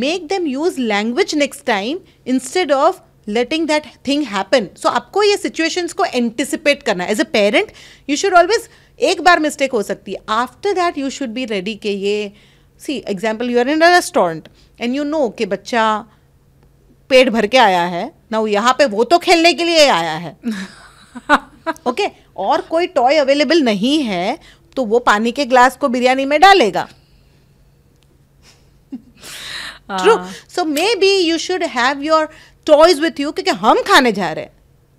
Make them use language next time instead of letting that thing happen. So आपको ये situations को anticipate करना है. As a parent you should always, एक बार mistake हो सकती है, after that you should be ready कि ये, see example you are in a restaurant and you know कि बच्चा पेट भर के आया है ना, यहाँ पे वो तो खेलने के लिए आया है ओके और कोई टॉय अवेलेबल नहीं है तो वो पानी के ग्लास को बिरयानी में डालेगा. True. So maybe you should have your toys with you क्योंकि हम खाने जा रहे हैं.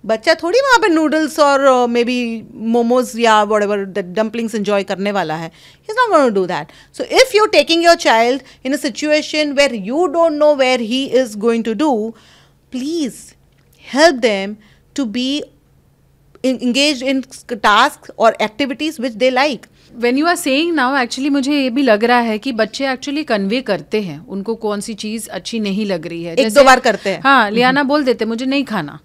बच्चा थोड़ी वहाँ पे नूडल्स और मे बी मोमोज या व्हाटएवर द डम्पलिंग्स एंजॉय करने वाला है. He is not going to do that. So if you taking your child in a situation where you don't know where he is going to do, please help them to be engaged in tasks or activities which they like. When you are saying now, actually मुझे ये भी लग रहा है कि बच्चे actually convey करते हैं उनको कौन सी चीज अच्छी नहीं लग रही है. एक दो बार करते हैं. हाँ, लियाना बोल देते मुझे नहीं खाना,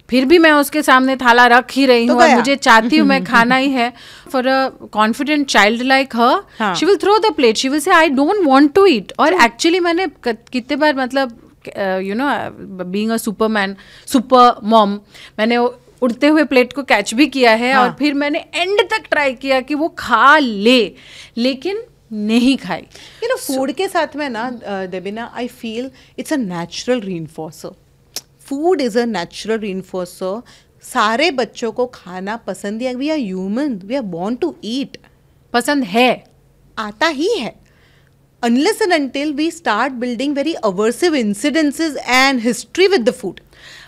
फिर भी मैं उसके सामने थाला रख ही रही हूँ और मुझे चाहती हूँ मैं खाना ही है. For a confident child like her she will throw the plate, she will say I don't want to eat. और एक्चुअली मैंने कितने बार मतलब you know being a super mom, मैंने उड़ते हुए प्लेट को कैच भी किया है. हाँ. और फिर मैंने एंड तक ट्राई किया कि वो खा ले, लेकिन नहीं खाई. यू नो फूड के साथ में ना Debina, I feel it's a natural reinforcer. Food is a natural reinforcer. सारे बच्चों को खाना पसंद है. We are human, we are born to eat. पसंद है, आता ही है. Unless and until we start building very aversive incidences and history with the food.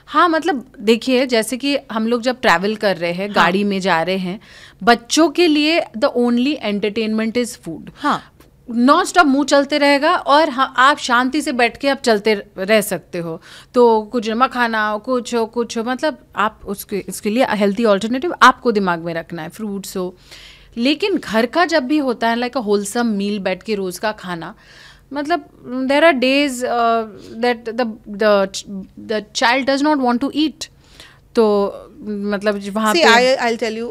हाँ, मतलब देखिए जैसे कि हम लोग जब ट्रैवल कर रहे हैं, गाड़ी में जा रहे हैं, बच्चों के लिए the only entertainment is food. हाँ, नॉन स्टॉप मुंह चलते रहेगा और हाँ, आप शांति से बैठ के आप चलते रह सकते हो. तो कुछ मखाना कुछ हो मतलब आप उसके लिए हेल्थी ऑल्टरनेटिव आपको दिमाग में रखना है, फ्रूट्स हो. लेकिन घर का जब भी होता है लाइक अ होलसम मील, बैठ के रोज़ का खाना, मतलब there are days that the child does not want to eat. तो मतलब वहाँ पे आई टेल यू,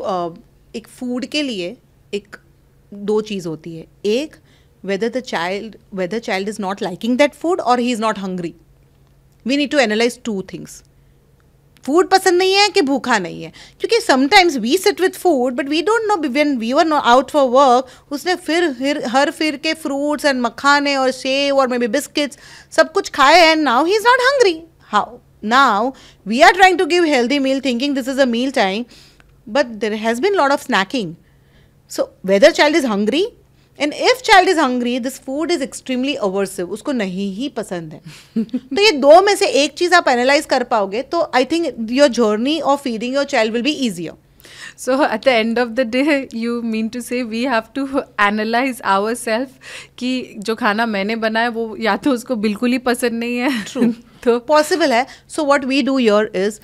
एक फूड के लिए एक दो चीज़ होती है. एक, whether child is not liking that food or he is not hungry. We need to analyze two things. Food पसंद नहीं है कि भूखा नहीं है. क्योंकि sometimes we sit with food but we don't know when we were out for work, उसने फिर के फ्रूट्स एंड मखाने और सेव और मे बी बिस्किट्स सब कुछ खाए and now he is not hungry. How now we are trying to give healthy meal thinking this is a meal time, but there has been lot of snacking. So whether child is hungry, and if child is hungry, this food is extremely aversive, उसको नहीं ही पसंद है. तो ये दो में से एक चीज आप एनालाइज कर पाओगे तो I think your journey of feeding your child will be easier. So at the end of the day, you mean to say we have to analyze ourselves कि जो खाना मैंने बनाया वो या तो उसको बिल्कुल ही पसंद नहीं है. True. तो पॉसिबल है. So what we do here is,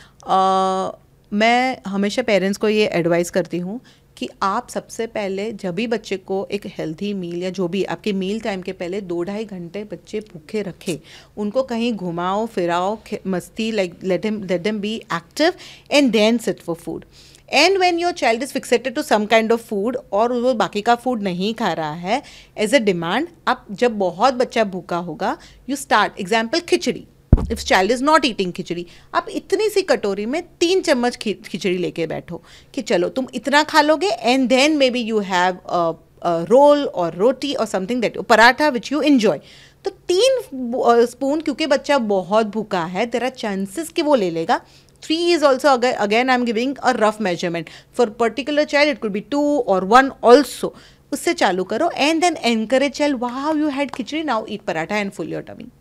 मैं हमेशा पेरेंट्स को ये एडवाइस करती हूँ कि आप सबसे पहले जब भी बच्चे को एक हेल्थी मील या जो भी आपके मील टाइम के पहले 2-2.5 घंटे बच्चे भूखे रखे, उनको कहीं घुमाओ फिराओ, मस्ती, like let them be active and then sit for food. And when your child is fixated to some kind of food और वो बाकी का फूड नहीं खा रहा है एज अ डिमांड, आप जब बहुत बच्चा भूखा होगा, you start, example khichdi. If child is not eating khichdi, आप इतनी सी कटोरी में 3 चम्मच खिचड़ी लेके बैठो कि चलो तुम इतना खा लोगे and then maybe you have roll और रोटी और something that, paratha which you enjoy. तो 3 स्पून, क्योंकि बच्चा बहुत भूखा है, देयर आर चांसेस कि वो ले लेगा. 3 is also, again I'm giving a rough measurement. For particular child it could be 2 or 1 also. उससे चालू करो and then encourage child, wow you had khichdi, now eat paratha and fill your tummy.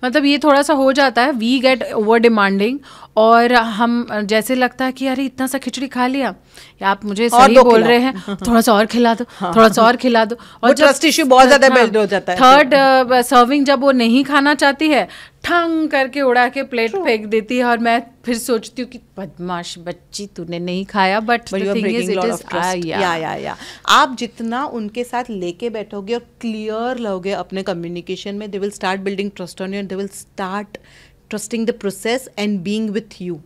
मतलब ये थोड़ा सा हो जाता है, वी गेट ओवर डिमांडिंग और हम जैसे लगता है कि अरे इतना सा खिचड़ी खा लिया, या आप मुझे सही बोल रहे हैं, थोड़ा सा और खिला दो, थोड़ा सा और खिला दो. और ट्रस्ट इश्यू बहुत ज्यादा बिल्ड हो जाता है. थर्ड सर्विंग जब वो नहीं खाना चाहती है, ठंग करके उड़ा के प्लेट फेंक देती है और मैं फिर सोचती हूँ कि बदमाश बच्ची, तूने नहीं खाया. But the thing is it is या आप जितना उनके साथ लेके बैठोगे और क्लियर लोगे अपने कम्युनिकेशन में, they will start building trust on you and they will start trusting the process and being with you.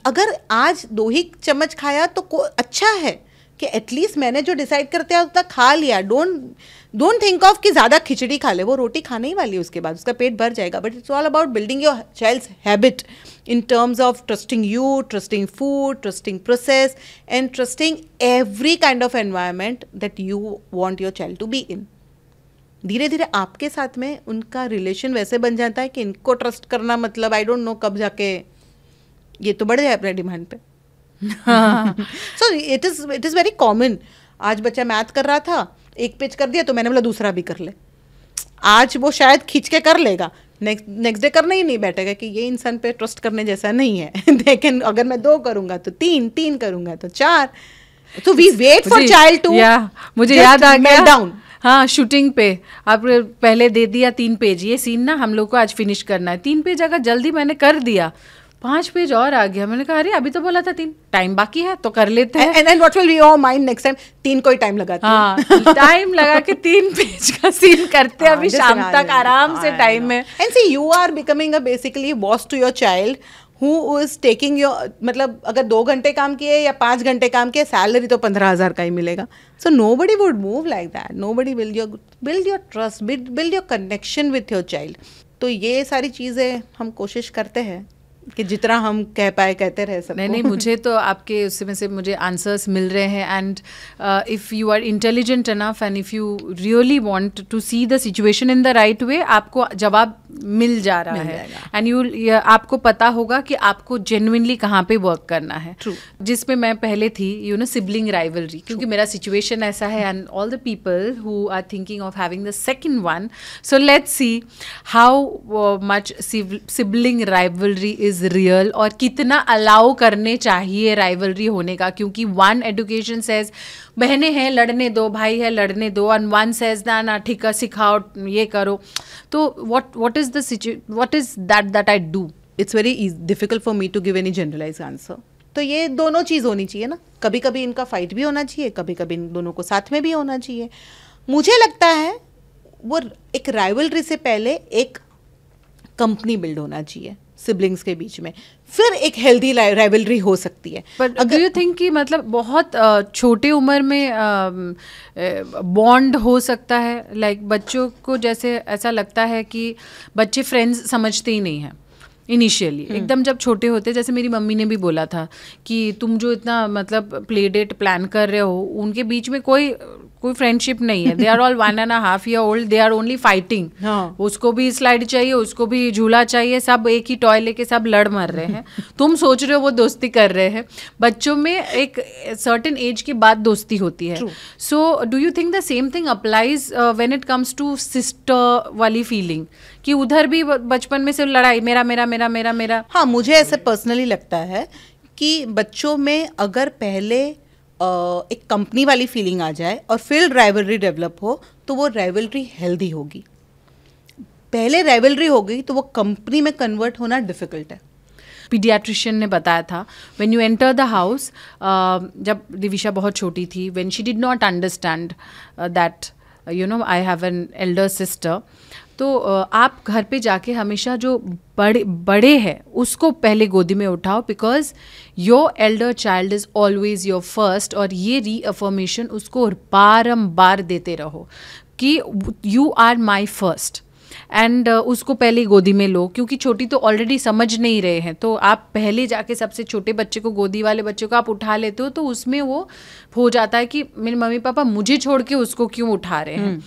अगर आज 2 ही चम्मच खाया तो अच्छा है कि एटलीस्ट मैंने जो डिसाइड करते हैं उतना खा लिया. डोंट थिंक ऑफ कि ज़्यादा खिचड़ी खा ले, वो रोटी खाने ही वाली है उसके बाद, उसका पेट भर जाएगा. But it's all about building your child's habit in terms of trusting you, trusting food, trusting process and trusting every kind of environment that you want your child to be in. धीरे धीरे आपके साथ में उनका relation वैसे बन जाता है कि इनको ट्रस्ट करना मतलब आई डोंट नो कब जाके ये तो बढ़ जाए अपने डिमांड पे. So it is very common. आज बच्चा मैथ कर रहा था, 1 पेज कर दिया तो मैंने बोला दूसरा भी कर ले. आज वो शायद खींच के कर लेगा, नेक्स्ट डे करना ही नहीं बैठेगा कि ये इंसान पे ट्रस्ट करने जैसा नहीं है. लेकिन अगर मैं 2 करूंगा तो 3 करूंगा तो 4. तो we wait for child to. मुझे याद आ गया डाउन. हाँ, शूटिंग पे आप पहले दे दिया 3 पेज, ये सीन ना हम लोग को आज फिनिश करना है. 3 पेज अगर जल्दी मैंने कर दिया, 5 पेज और आ गया. मैंने कहा अरे अभी तो बोला था 3, टाइम बाकी है तो कर लेते हैं. And what will be your mind next time? 3 को ही टाइम लगाते हैं. हाँ, टाइम लगा के 3 पेज का सीन करते हैं. अभी शाम तक आराम से टाइम में. And see you are becoming a basically boss to your child who is taking your, मतलब अगर 2 घंटे काम किए या 5 घंटे काम किए, सैलरी तो 15,000 का ही मिलेगा. So nobody would move like that. Nobody will build your trust, build your connection with your child. तो ये सारी चीज़ें हम कोशिश करते हैं कि जितना हम कह पाए कहते रहे सब. नहीं, मुझे तो आपके उसमें से मुझे आंसर्स मिल रहे हैं. And if you are intelligent enough and if you really want to see the situation in the right way, आपको जवाब मिल जा रहा है. एंड आपको पता होगा कि आपको जेन्युइनली कहाँ पे वर्क करना है. जिसमें मैं पहले थी सिबलिंग राइवलरी, क्योंकि मेरा सिचुएशन ऐसा है. And all the people who are thinking of having the second one, so let's see how much sibling rivalry is real और कितना अलाउ करने चाहिए राइवलरी होने का. क्योंकि वन एजुकेशन सेज बहनें हैं लड़ने दो, भाई है लड़ने दो, एंड वन सेज ना ठीक है सिखाओ ये करो. तो what is that I do? It's very difficult for me to give any generalized answer. तो ये दोनों चीज़ होनी चाहिए ना. कभी कभी इनका फाइट भी होना चाहिए, कभी कभी इन दोनों को साथ में भी होना चाहिए. मुझे लगता है वो एक राइवलरी से पहले एक कंपनी बिल्ड होना चाहिए सिबलिंग्स के बीच में, फिर एक हेल्दी राइवलरी हो सकती है. बट डू यू थिंक कि मतलब बहुत छोटे उम्र में बॉन्ड हो सकता है? लाइक बच्चों को जैसे ऐसा लगता है कि बच्चे फ्रेंड्स समझते ही नहीं हैं इनिशियली, एकदम जब छोटे होते. जैसे मेरी मम्मी ने भी बोला था कि तुम जो इतना मतलब प्ले डेट प्लान कर रहे हो, उनके बीच में कोई फ्रेंडशिप नहीं है. They are all 1.5 year old, they are only fighting. उसको भी स्लाइड चाहिए, उसको भी झूला चाहिए, सब एक ही टॉय लेके सब लड़ मर रहे हैं. तुम सोच रहे हो वो दोस्ती कर रहे हैं. बच्चों में एक सर्टेन एज के बाद दोस्ती होती है. So do you think the same thing applies when it comes to sister वाली फीलिंग, कि उधर भी बचपन में से लड़ाई मेरा मेरा मेरा मेरा मेरा? हाँ, मुझे ऐसे पर्सनली लगता है कि बच्चों में अगर पहले एक कंपनी वाली फीलिंग आ जाए और फिर राइवलरी डेवलप हो तो वो राइवलरी हेल्दी होगी. पहले राइवलरी हो गई तो वो कंपनी में कन्वर्ट होना डिफिकल्ट है. पीडियाट्रिशियन ने बताया था when you enter the house, जब दिविशा बहुत छोटी थी, when she did not understand that you know I have an elder sister, तो आप घर पे जाके हमेशा जो बड़े हैं उसको पहले गोदी में उठाओ, because your elder child is always your first. और ये रीअफर्मेशन उसको बारंबार देते रहो कि you are my first. And उसको पहले गोदी में लो, क्योंकि छोटी तो ऑलरेडी समझ नहीं रहे हैं. तो आप पहले जाके सबसे छोटे बच्चे को, गोदी वाले बच्चे को आप उठा लेते हो, तो उसमें वो हो जाता है कि मेरे मम्मी पापा मुझे छोड़ के उसको क्यों उठा रहे हैं.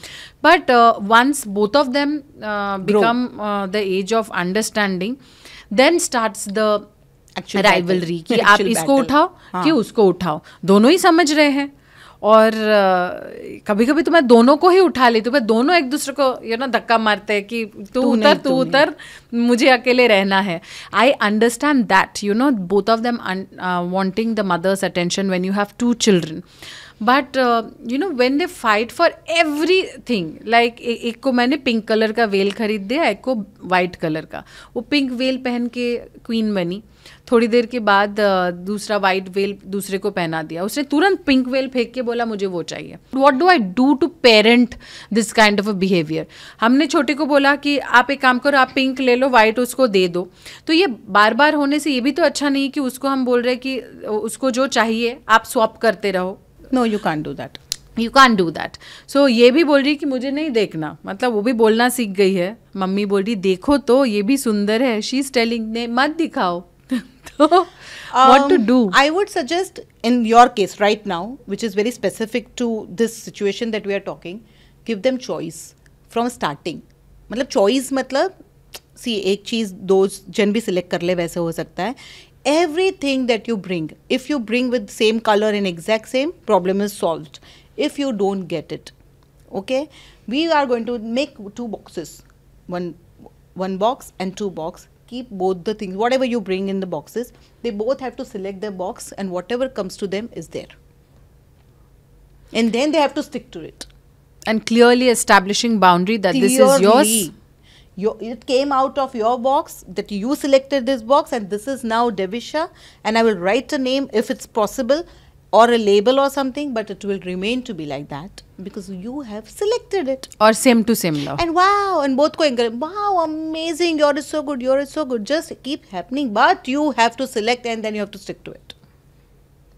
But once both of them become the age of understanding, then starts the rivalry कि आप इसको उठाओ कि उसको उठाओ. दोनों ही समझ रहे हैं. और कभी कभी तो मैं दोनों को ही उठा लेती हूँ. दोनों एक दूसरे को यू नो धक्का मारते हैं कि तू उतर, मुझे अकेले रहना है. I understand that, you know, both of them wanting the mother's attention when you have 2 children. But you know when they fight for everything, like एक को मैंने पिंक कलर का वेल खरीद दिया, एक को वाइट कलर का. वो पिंक वेल पहन के क्वीन बनी. थोड़ी देर के बाद दूसरा वाइट वेल दूसरे को पहना दिया. उसने तुरंत पिंक वेल फेंक के बोला मुझे वो चाहिए. What do I do to parent this kind of a behaviour? हमने छोटे को बोला कि आप एक काम करो, आप पिंक ले लो, वाइट उसको दे दो. तो ये बार बार होने से ये भी तो अच्छा नहीं कि उसको हम बोल रहे हैं कि उसको जो चाहिए आप स्वैप करते रहो. No, you can't do that. You can do that. So ये भी बोल रही कि मुझे नहीं देखना, मतलब वो भी बोलना सीख गई है. मम्मी बोल रही देखो तो ये भी सुंदर है. शी इज टेलिंग ने मत दिखाओ. So, what to do? I would suggest in your case right now, which is very specific to this situation that we are talking, give them choice from starting. मतलब choice मतलब see एक चीज़ 2 जन भी select कर ले वैसे हो सकता है. Everything that you bring, if you bring with same color and exact same, problem is solved. If you don't get it, okay, we are going to make 2 boxes, one box and 2 box. Keep both the things, whatever you bring in the boxes, they both have to select their box and whatever comes to them is there. And then they have to stick to it. And clearly establishing boundary that this is yours. It came out of your box, that you selected this box and this is now Devisha, and I will write a name if it's possible or a label or something, but it will remain to be like that because you have selected it. Or same to same love. And wow, and both को encourage, wow, amazing, yours is so good, yours is so good. Just keep happening, but you have to select and then you have to stick to it.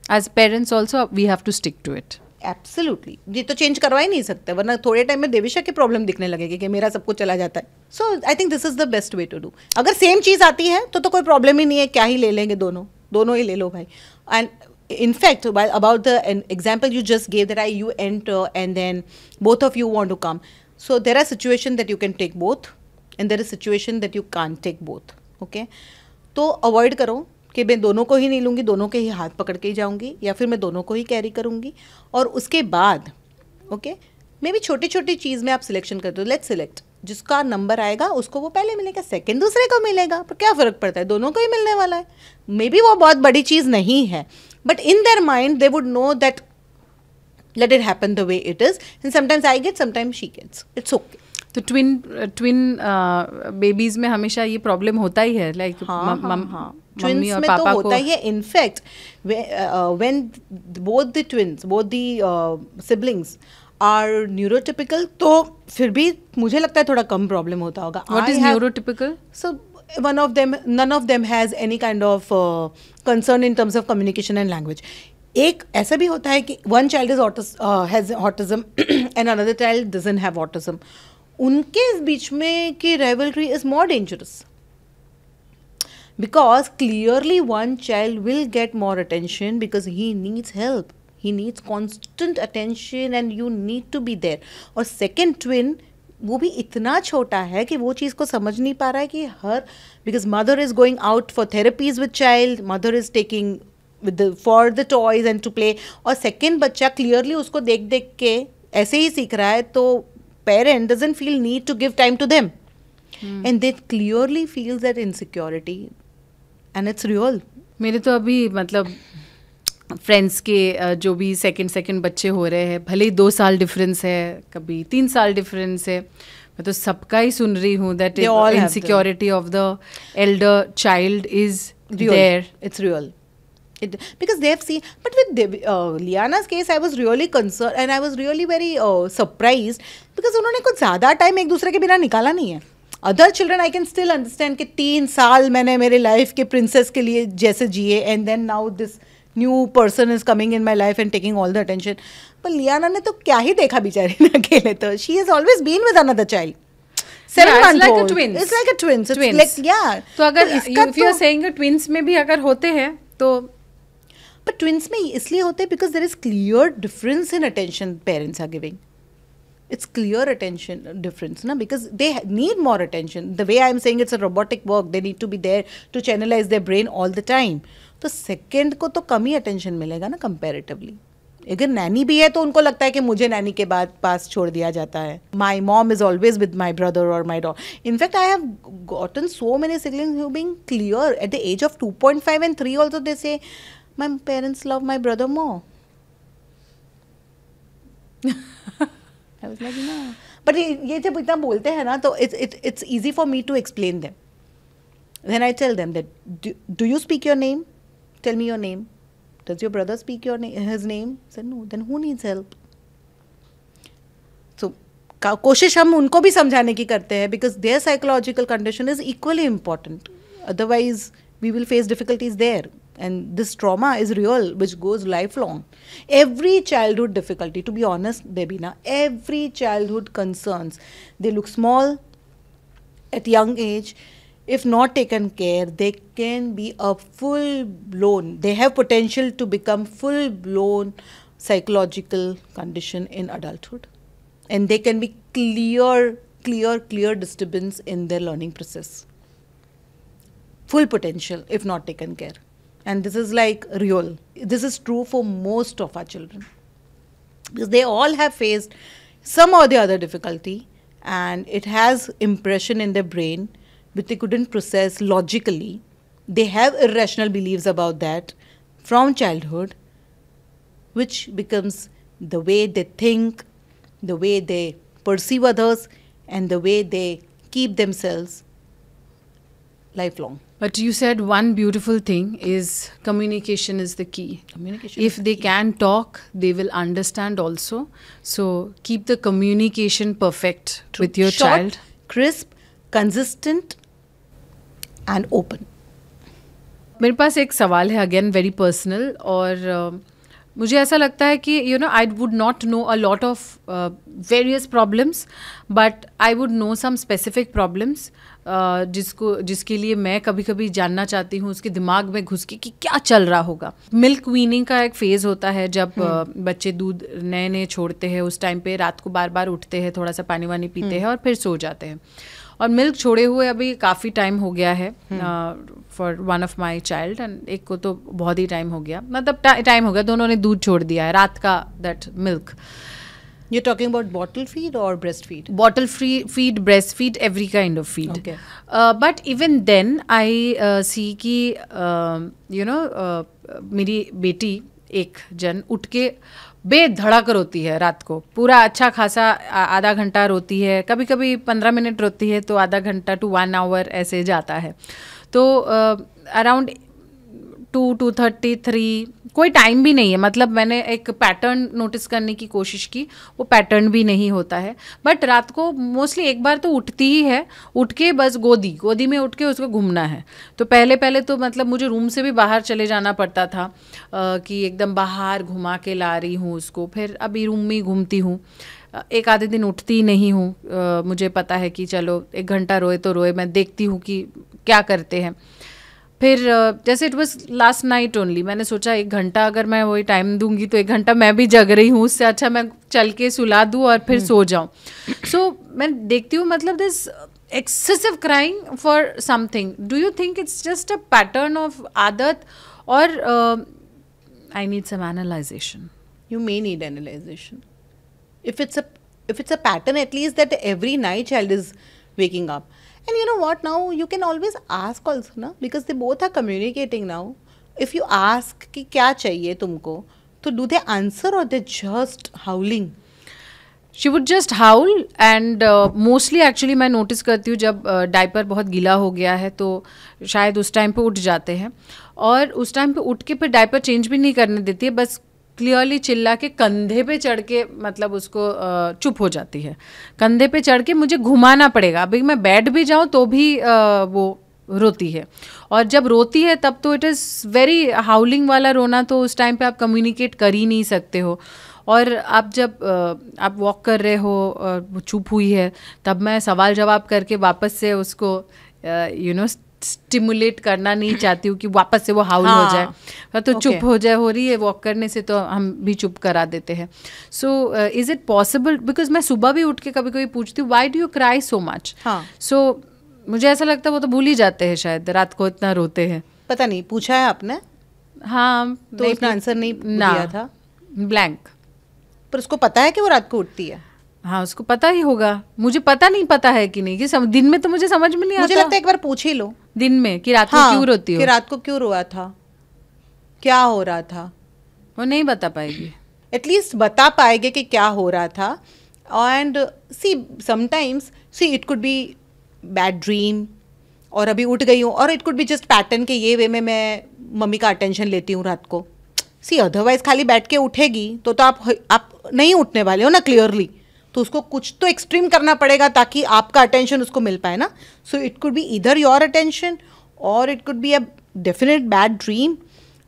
As parents also, we have to stick to it. Absolutely. ये तो change करवा ही नहीं सकते, वरना थोड़े time में देविशा की problem दिखने लगेगी कि मेरा सब कुछ चला जाता है. So I think this is the best way to do. अगर सेम चीज़ आती है तो कोई प्रॉब्लम ही नहीं है, क्या ही ले लेंगे, दोनों ही ले लो भाई. And in fact, about the example you just gave, that you enter and then both of you want to come, so there are situations that you can take both and there is situation that you can't take both. Okay, तो avoid करो कि मैं दोनों को ही नहीं लूँगी, दोनों के ही हाथ पकड़ के ही जाऊँगी, या फिर मैं दोनों को ही कैरी करूँगी. और उसके बाद ओके, मे भी छोटी छोटी चीज़ में आप सिलेक्शन कर दो. लेट्स सिलेक्ट, जिसका नंबर आएगा उसको वो पहले मिलेगा, सेकंड दूसरे को मिलेगा, पर क्या फ़र्क पड़ता है, दोनों को ही मिलने वाला है. मे बी वो बहुत बड़ी चीज़ नहीं है, but in their mind they would know that let it happen the way it is, and sometimes I get, sometimes she gets, it's okay. तो ट्विन बेबीज में हमेशा ये प्रॉब्लम होता ही है, लाइक मम्मी और पापा को होता ही है. In fact when both the twins, both the siblings are neurotypical, तो फिर भी मुझे लगता है थोड़ा कम प्रॉब्लम होता होगा. What is neurotypical? So one of them, none of them has any kind of concern in terms of communication and language. एक ऐसा भी होता है कि one child has autism and another child doesn't have autism. उनके बीच में की rivalry is more dangerous because clearly one child will get more attention because he needs help. He needs constant attention and you need to be there. और second twin वो भी इतना छोटा है कि वो चीज़ को समझ नहीं पा रहा है कि because mother is going out for therapies with child, mother is taking for the toys and to play, और second बच्चा clearly उसको देख देख के ऐसे ही सीख रहा है, तो parent doesn't feel need to give time to them. And they clearly feels that insecurity and it's real. मेरे तो अभी मतलब फ्रेंड्स के जो भी सेकंड बच्चे हो रहे हैं, भले ही 2 साल डिफरेंस है, कभी 3 साल डिफरेंस है, मैं तो सबका ही सुन रही हूँ that insecurity of the elder child is there. It's real. Because they have seen, but with Liana's case, I was really concerned and I was really very surprised because उन्होंने कुछ ज़्यादा टाइम एक दूसरे के बिना निकाला नहीं है. Other children I can still understand कि 3 साल मैंने मेरे लाइफ के प्रिंसेस के लिए जैसे जिए and then now this new person is coming in my life and taking all the attention. पर लियाना ने तो क्या ही देखा बेचारी ने अकेले. तो she has always been with another child. 7 months old. It's like a twins. It's like, yeah. तो अगर if you are saying twins में भी अगर होते हैं तो, but twins में इसलिए होते हैं because there is clear difference in attention parents are giving. It's clear attention difference, na, because they need more attention. The way I'm saying, it's a robotic work. They need to be there to channelize their brain all the time. तो second को तो कम ही attention मिलेगा ना comparatively. अगर नैनी भी है तो उनको लगता है कि मुझे नैनी के बाद पास छोड़ दिया जाता है. My mom is always with my brother or my daughter. In fact, I have gotten so many siblings who being clear at the age of 2.5 and 3 also they say, my parents love my brother more. I was like, no. But ये जब इतना बोलते हैं ना तो it's easy for me to explain them. Then I tell them that do you speak your name? Tell me your name. Does your brother speak his name? I said no. Then who needs help? So कोशिश हम उनको भी समझाने की करते हैं because their psychological condition is equally important. Otherwise, we will face difficulties there. And this trauma is real, which goes lifelong. Every childhood difficulty, to be honest, Debina, every childhood concerns, they look small at young age. If not taken care, they can be a full-blown, they have potential to become full-blown psychological condition in adulthood. And they can be clear disturbance in their learning process. Full potential if not taken care. And this is like real. This is true for most of our children. Because they all have faced some or the other difficulty and it has impression in their brain which they couldn't process logically. They have irrational beliefs about that from childhood, which becomes the way they think, the way they perceive others, and the way they keep themselves lifelong. But you said one beautiful thing is communication is the key. Communication. If they can talk, they will understand also. So keep the communication perfect with your child. Short, crisp, consistent and open. मेरे पास एक सवाल है again very personal और मुझे ऐसा लगता है कि you know I would not know a lot of various problems but I would know some specific problems जिसके लिए मैं कभी कभी जानना चाहती हूँ उसके दिमाग में घुस के कि क्या चल रहा होगा. मिल्क वीनिंग का एक फेज़ होता है जब बच्चे दूध नए नए छोड़ते हैं. उस टाइम पे रात को बार बार उठते हैं, थोड़ा सा पानी वानी पीते हैं और फिर सो जाते हैं. और मिल्क छोड़े हुए अभी काफ़ी टाइम हो गया है for one of my child and एक को तो बहुत ही टाइम हो गया, मतलब टाइम हो गया, दोनों ने दूध छोड़ दिया है रात का that milk. You're talking about bottle feed or breastfeed? Bottle feed, breastfeed, every kind of feed. Okay. But even then, I see कि मेरी बेटी एक जन उठ के बेधड़क रोती है रात को, पूरा अच्छा खासा आधा घंटा रोती है, कभी कभी 15 मिनट रोती है तो आधा घंटा to 1 hour ऐसे जाता है. तो अराउंड 2:30 3 कोई टाइम भी नहीं है. मतलब मैंने एक पैटर्न नोटिस करने की कोशिश की, वो पैटर्न भी नहीं होता है. बट रात को मोस्टली एक बार तो उठती ही है, उठ के बस गोदी में उठ के उसको घूमना है. तो पहले तो मतलब मुझे रूम से भी बाहर चले जाना पड़ता था कि एकदम बाहर घुमा के ला रही हूँ उसको, फिर अभी रूम में ही घूमती हूँ. एक आधे दिन उठती नहीं हूँ, मुझे पता है कि चलो 1 घंटा रोए तो रोए, मैं देखती हूँ कि क्या करते हैं. फिर जैसे it was last night only, मैंने सोचा 1 घंटा अगर मैं वही टाइम दूंगी तो 1 घंटा मैं भी जग रही हूँ, उससे अच्छा मैं चल के सुला दूँ और फिर सो जाऊँ. सो मैं देखती हूँ मतलब this excessive crying for something. Do you think it's just a pattern of adat, or I need some analyzation? You may need analyzation. If it's a pattern, at least that every night child is waking up. And you know what, now you can always ask also, na, because they both are communicating now. If you ask कि क्या चाहिए तुमको, तो do they answer or they just howling? She would just howl and mostly actually मैं notice करती हूँ जब diaper बहुत गीला हो गया है तो शायद उस टाइम पे उठ जाते हैं, और उस टाइम पे उठ के फिर डायपर चेंज भी नहीं करने देती है, बस क्लियरली चिल्ला के कंधे पे चढ़ के मतलब उसको चुप हो जाती है. कंधे पे चढ़ के मुझे घुमाना पड़ेगा, अभी मैं बैठ भी जाऊँ तो भी वो रोती है, और जब रोती है तब तो इट इज़ वेरी हाउलिंग वाला रोना, तो उस टाइम पे आप कम्युनिकेट कर ही नहीं सकते हो. और आप जब आप वॉक कर रहे हो और वो चुप हुई है, तब मैं सवाल जवाब करके वापस से उसको स्टिमुलेट करना नहीं चाहती हूँ कि वापस से वो हाउल हो जाए, तो चुप हो जाए, हो रही है वॉक करने से तो हम भी चुप करा देते हैं. So is it possible, because मैं सुबह भी उठ के कभी कभी पूछती हूँ why do you cry so much. So मुझे ऐसा लगता है वो तो भूल ही जाते हैं शायद, रात को इतना रोते हैं. पता नहीं, पूछा है आपने? हाँ, तो उसने आंसर नहीं दिया था, ब्लैंक. पर उसको पता है कि वो रात को उठती है? हाँ, उसको पता ही होगा, मुझे पता नहीं पता है कि नहीं, कि दिन में तो मुझे समझ में नहीं आता. मुझे लगता है एक बार पूछ ही लो दिन में कि रात को क्यों रोती हो, कि रात को क्यों रोया था, क्या हो रहा था. वो नहीं बता पाएगी. एटलीस्ट बता पाएंगे कि क्या हो रहा था. And see sometimes it could be bad dream, और अभी उठ गई हूँ, और it could be just pattern के ये वे में मैं मम्मी का अटेंशन लेती हूँ रात को. सी अदरवाइज खाली बैठ के उठेगी तो आप नहीं उठने वाले हो ना क्लियरली, तो उसको कुछ तो एक्सट्रीम करना पड़ेगा ताकि आपका अटेंशन उसको मिल पाए ना. So it could be either your attention, और it could be a definite bad dream,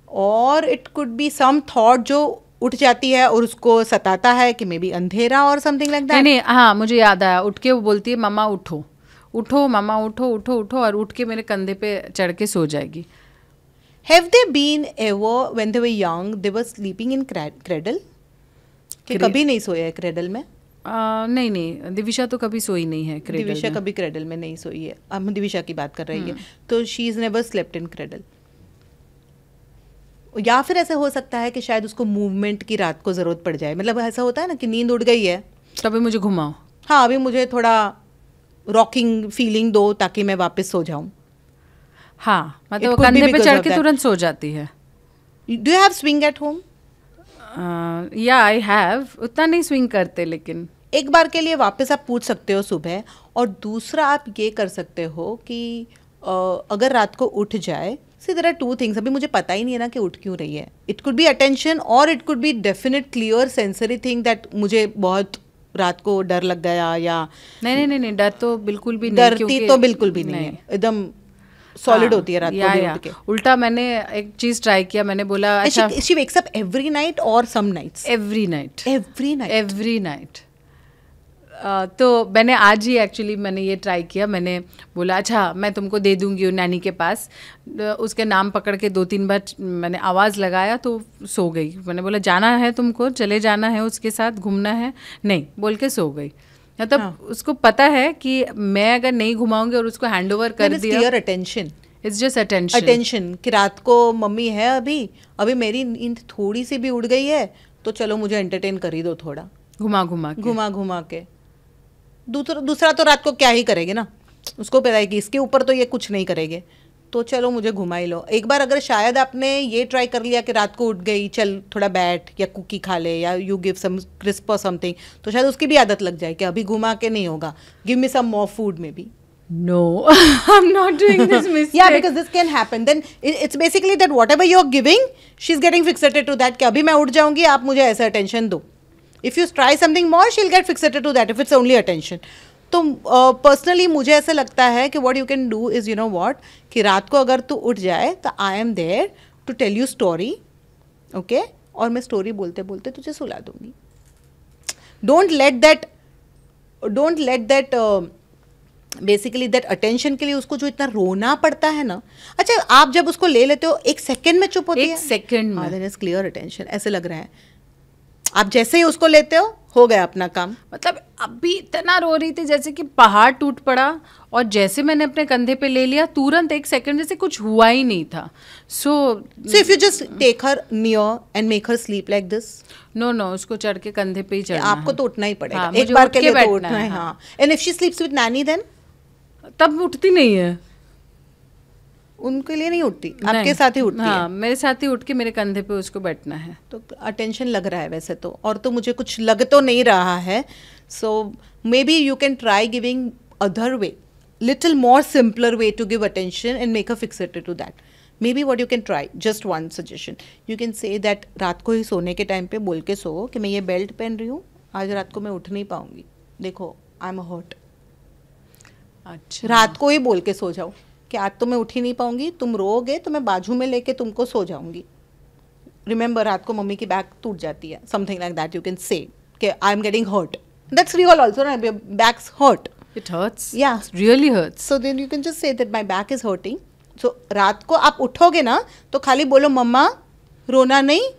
और it could be some thought जो उठ जाती है और उसको सताता है कि मे बी अंधेरा और समथिंग लाइक दैट. नहीं, हाँ मुझे याद आया, उठ के वो बोलती है मम्मा उठो उठो, मम्मा उठो उठो उठो, और उठ के मेरे कंधे पे चढ़ के सो जाएगी. Have they been ever when they were young they were sleeping in cradle? कि कभी नहीं सोया है क्रेडल में? नहीं, दिविशा तो कभी सोई नहीं है क्रेडल में. दिविशा कभी क्रेडल में नहीं सोई है. हम दिविशा की बात कर रही है, तो she is never slept in cradle. या फिर ऐसा हो सकता है कि शायद उसको मूवमेंट की रात को जरूरत पड़ जाए, मतलब ऐसा होता है ना कि नींद उड़ गई है, तभी मुझे घुमाओ. हाँ, अभी मुझे थोड़ा रॉकिंग फीलिंग दो ताकि मैं वापस सो जाऊं. हाँ, मतलब कंधे पे चढ़ के तुरंत सो जाती है. Do you have swing at home? या आई हैव, उतना नहीं स्विंग करते, लेकिन एक बार के लिए वापस आप पूछ सकते हो सुबह. और दूसरा आप ये कर सकते हो कि अगर रात को उठ जाए, सी देयर आर 2 थिंग्स. अभी मुझे पता ही नहीं है ना कि उठ क्यों रही है. इट कुड बी अटेंशन और it could B definite clear sensory thing that मुझे बहुत रात को डर लग गया, या नहीं, डर तो बिल्कुल भी नहीं. डरती तो बिल्कुल भी नहीं है, एकदम सॉलिड होती है रात को भी उठ के. उल्टा मैंने एक चीज ट्राई किया, मैंने बोला अच्छा she wakes up every night or some nights? every night. तो मैंने आज ही एक्चुअली मैंने ये ट्राई किया. मैंने बोला अच्छा मैं तुमको दे दूंगी नैनी के पास. उसके नाम पकड़ के 2-3 बार मैंने आवाज़ लगाया तो सो गई. मैंने बोला जाना है तुमको, चले जाना है उसके साथ, घूमना है, नहीं बोल के सो गई. मतलब उसको पता है कि मैं अगर नहीं घुमाऊंगी और उसको हैंड ओवर कर दिया. Clear attention, it's just attention कि रात को मम्मी है, अभी मेरी नींद थोड़ी सी भी उड़ गई है तो चलो मुझे एंटरटेन कर ही दो थोड़ा, घुमा के. दूसरा तो रात को क्या ही करेंगे ना, उसको पता है कि इसके ऊपर तो ये कुछ नहीं करेंगे, तो चलो मुझे घुमा ही लो. एक बार अगर शायद आपने ये ट्राई कर लिया कि रात को उठ गई, चल थोड़ा बैठ या कुकी खा ले या यू गिव सम क्रिस्प और समथिंग, तो शायद उसकी भी आदत लग जाए कि अभी घुमा के नहीं होगा, give me some more food maybe. No, I'm not doing this mistake. Yeah, because this can happen. Then it's basically that whatever you're giving, she's getting fixated to that. कि अभी मैं उठ जाऊंगी, आप मुझे ऐसा attention दो. If you try something more, she'll get fixated to that if it's only attention. तो पर्सनली मुझे ऐसा लगता है कि what you can do is, you know what, कि रात को अगर तू उठ जाए तो I am there to tell you story, okay? और मैं स्टोरी बोलते बोलते तुझे सुला दूंगी. Don't let that basically that attention के लिए उसको जो इतना रोना पड़ता है ना, अच्छा आप जब उसको ले लेते हो एक सेकंड में चुप होती है, एक सेकंड में, देन इज क्लियर अटेंशन, ऐसे लग रहा है आप जैसे ही उसको लेते हो गया अपना काम। मतलब अभी इतना रो रही थी जैसे कि पहाड़ टूट पड़ा, और जैसे मैंने अपने कंधे पे ले लिया तुरंत एक सेकंड जैसे कुछ हुआ ही नहीं था। So if you just take her near and make her sleep like this, no उसको चढ़ के कंधे पे ही चढ़ना आपको है। तो उठना ही पड़ेगा, हाँ, एक मुझे बार उठ के लिए तो बैठना उठना है। है, हाँ, and if she sleeps with nanny then तब उठती नहीं है, उनके लिए नहीं उठती, आपके साथ ही उठती हाँ, है। मेरे साथ ही उठ के मेरे कंधे पे उसको बैठना है। तो अटेंशन लग रहा है वैसे तो, और तो मुझे कुछ लग तो नहीं रहा है। So maybe you can try giving other way, little more simpler way to give attention and make a fixated to that. Maybe what you can try, just one suggestion, you can say that रात को ही सोने के time पे बोल के सो कि मैं ये बेल्ट पहन रही हूँ, आज रात को मैं उठ नहीं पाऊंगी, देखो आई एम हर्ट। अच्छा, रात को ही बोल के सो जाओ कि आज तो मैं उठ ही नहीं पाऊंगी, तुम रोओगे तो मैं बाजू में लेके तुमको सो जाऊंगी। रिमेंबर रात को मम्मी की बैक टूट जाती है, something like that you can say कि I am getting hurt, that's real also ना, backs hurt, it hurts, Yeah. Really hurts. So then you can just say that my back is hurting. So रात को आप उठोगे ना तो खाली बोलो मम्मा, रोना नहीं,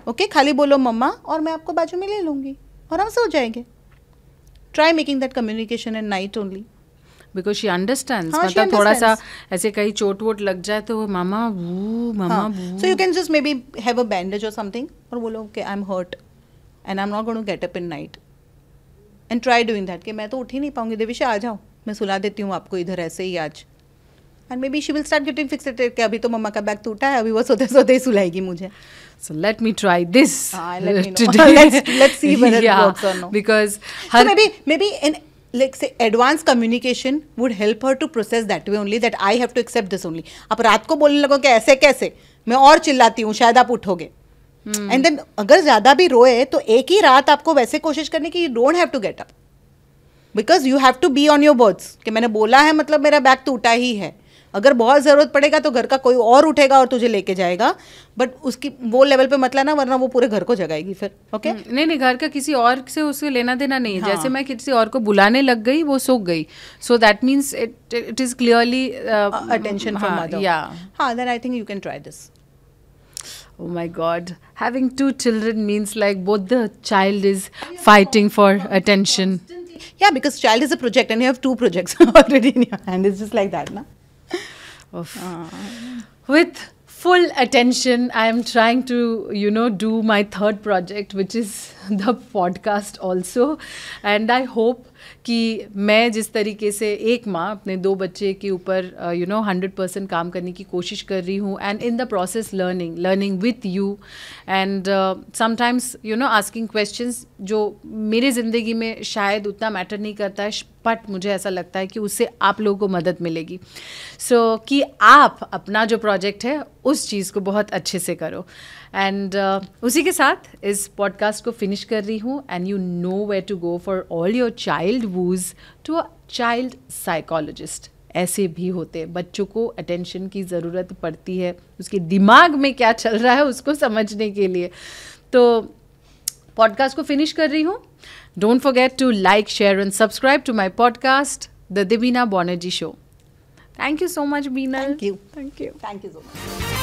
ओके खाली बोलो मम्मा, और मैं आपको बाजू में ले लूंगी और हम सो जाएंगे। Try making that communication at night only, because she understands. हाँ, she मतलब थोड़ा सा understands. ऐसे कहीं चोट वोट लग जाए तो वो मामा वो मामा वो। So you can just maybe have a bandage और समथिंग, और बोलो कि I am hurt and I am not going to get up in night, and try doing that कि मैं तो उठ ही नहीं पाऊंगी, देविशा आ जाओ, मैं सुला देती हूँ आपको इधर ऐसे ही आज। And may be she will start getting fixated कि अभी तो मम्मा का बैग टूटा है, अभी वो सोते सोते ही सुलाएगी मुझे। So let me try this Let me know. today. Let's see whether Yeah, it works or no. Because So maybe in like say advanced communication would help her to process that way only, that I have to accept this only. आप रात को बोलने लगो कि ऐसे कैसे, मैं और चिल्लाती हूँ शायद आप उठोगे, एंड देन अगर ज्यादा भी रोए तो एक ही रात आपको वैसे कोशिश करने की, you don't have to get up, because you have to be on your words कि मैंने बोला है मतलब मेरा बैग टूटा ही है। अगर बहुत ज़रूरत पड़ेगा तो घर का कोई और उठेगा और तुझे लेके जाएगा, बट उसकी वो लेवल पे मत लाना वरना वो पूरे घर को जगाएगी फिर। ओके नहीं घर का किसी और से उससे लेना देना नहीं है। हाँ. जैसे मैं किसी और को बुलाने लग गई वो सो गई, so that means it is clearly attention from mother. या हाँ, then I think you can try this. Oh my God, having 2 children means like both the child is fighting for attention. Yeah, because child is a project and you have 2 projects already in your hand. It's just like that, na? With full attention, I am trying to, do my 3rd project, which is the podcast also. And I hope कि मैं जिस तरीके से एक माँ अपने 2 बच्चे के ऊपर 100% काम करने की कोशिश कर रही हूँ, and in the process learning with you, and sometimes asking questions जो मेरे ज़िंदगी में शायद उतना मैटर नहीं करता है, बट मुझे ऐसा लगता है कि उससे आप लोगों को मदद मिलेगी। सो कि आप अपना जो प्रोजेक्ट है उस चीज़ को बहुत अच्छे से करो। एंड उसी के साथ इस पॉडकास्ट को फिनिश कर रही हूँ, and you know where to go for all your child woes to a child psychologist. ऐसे भी होते हैं, बच्चों को अटेंशन की ज़रूरत पड़ती है, उसके दिमाग में क्या चल रहा है उसको समझने के लिए। तो पॉडकास्ट को फिनिश कर रही हूँ। Don't forget to like, share and subscribe to my podcast, The Divina Banerjee Show. Thank you so much, Beenal. Thank you. Thank you. Thank you so much.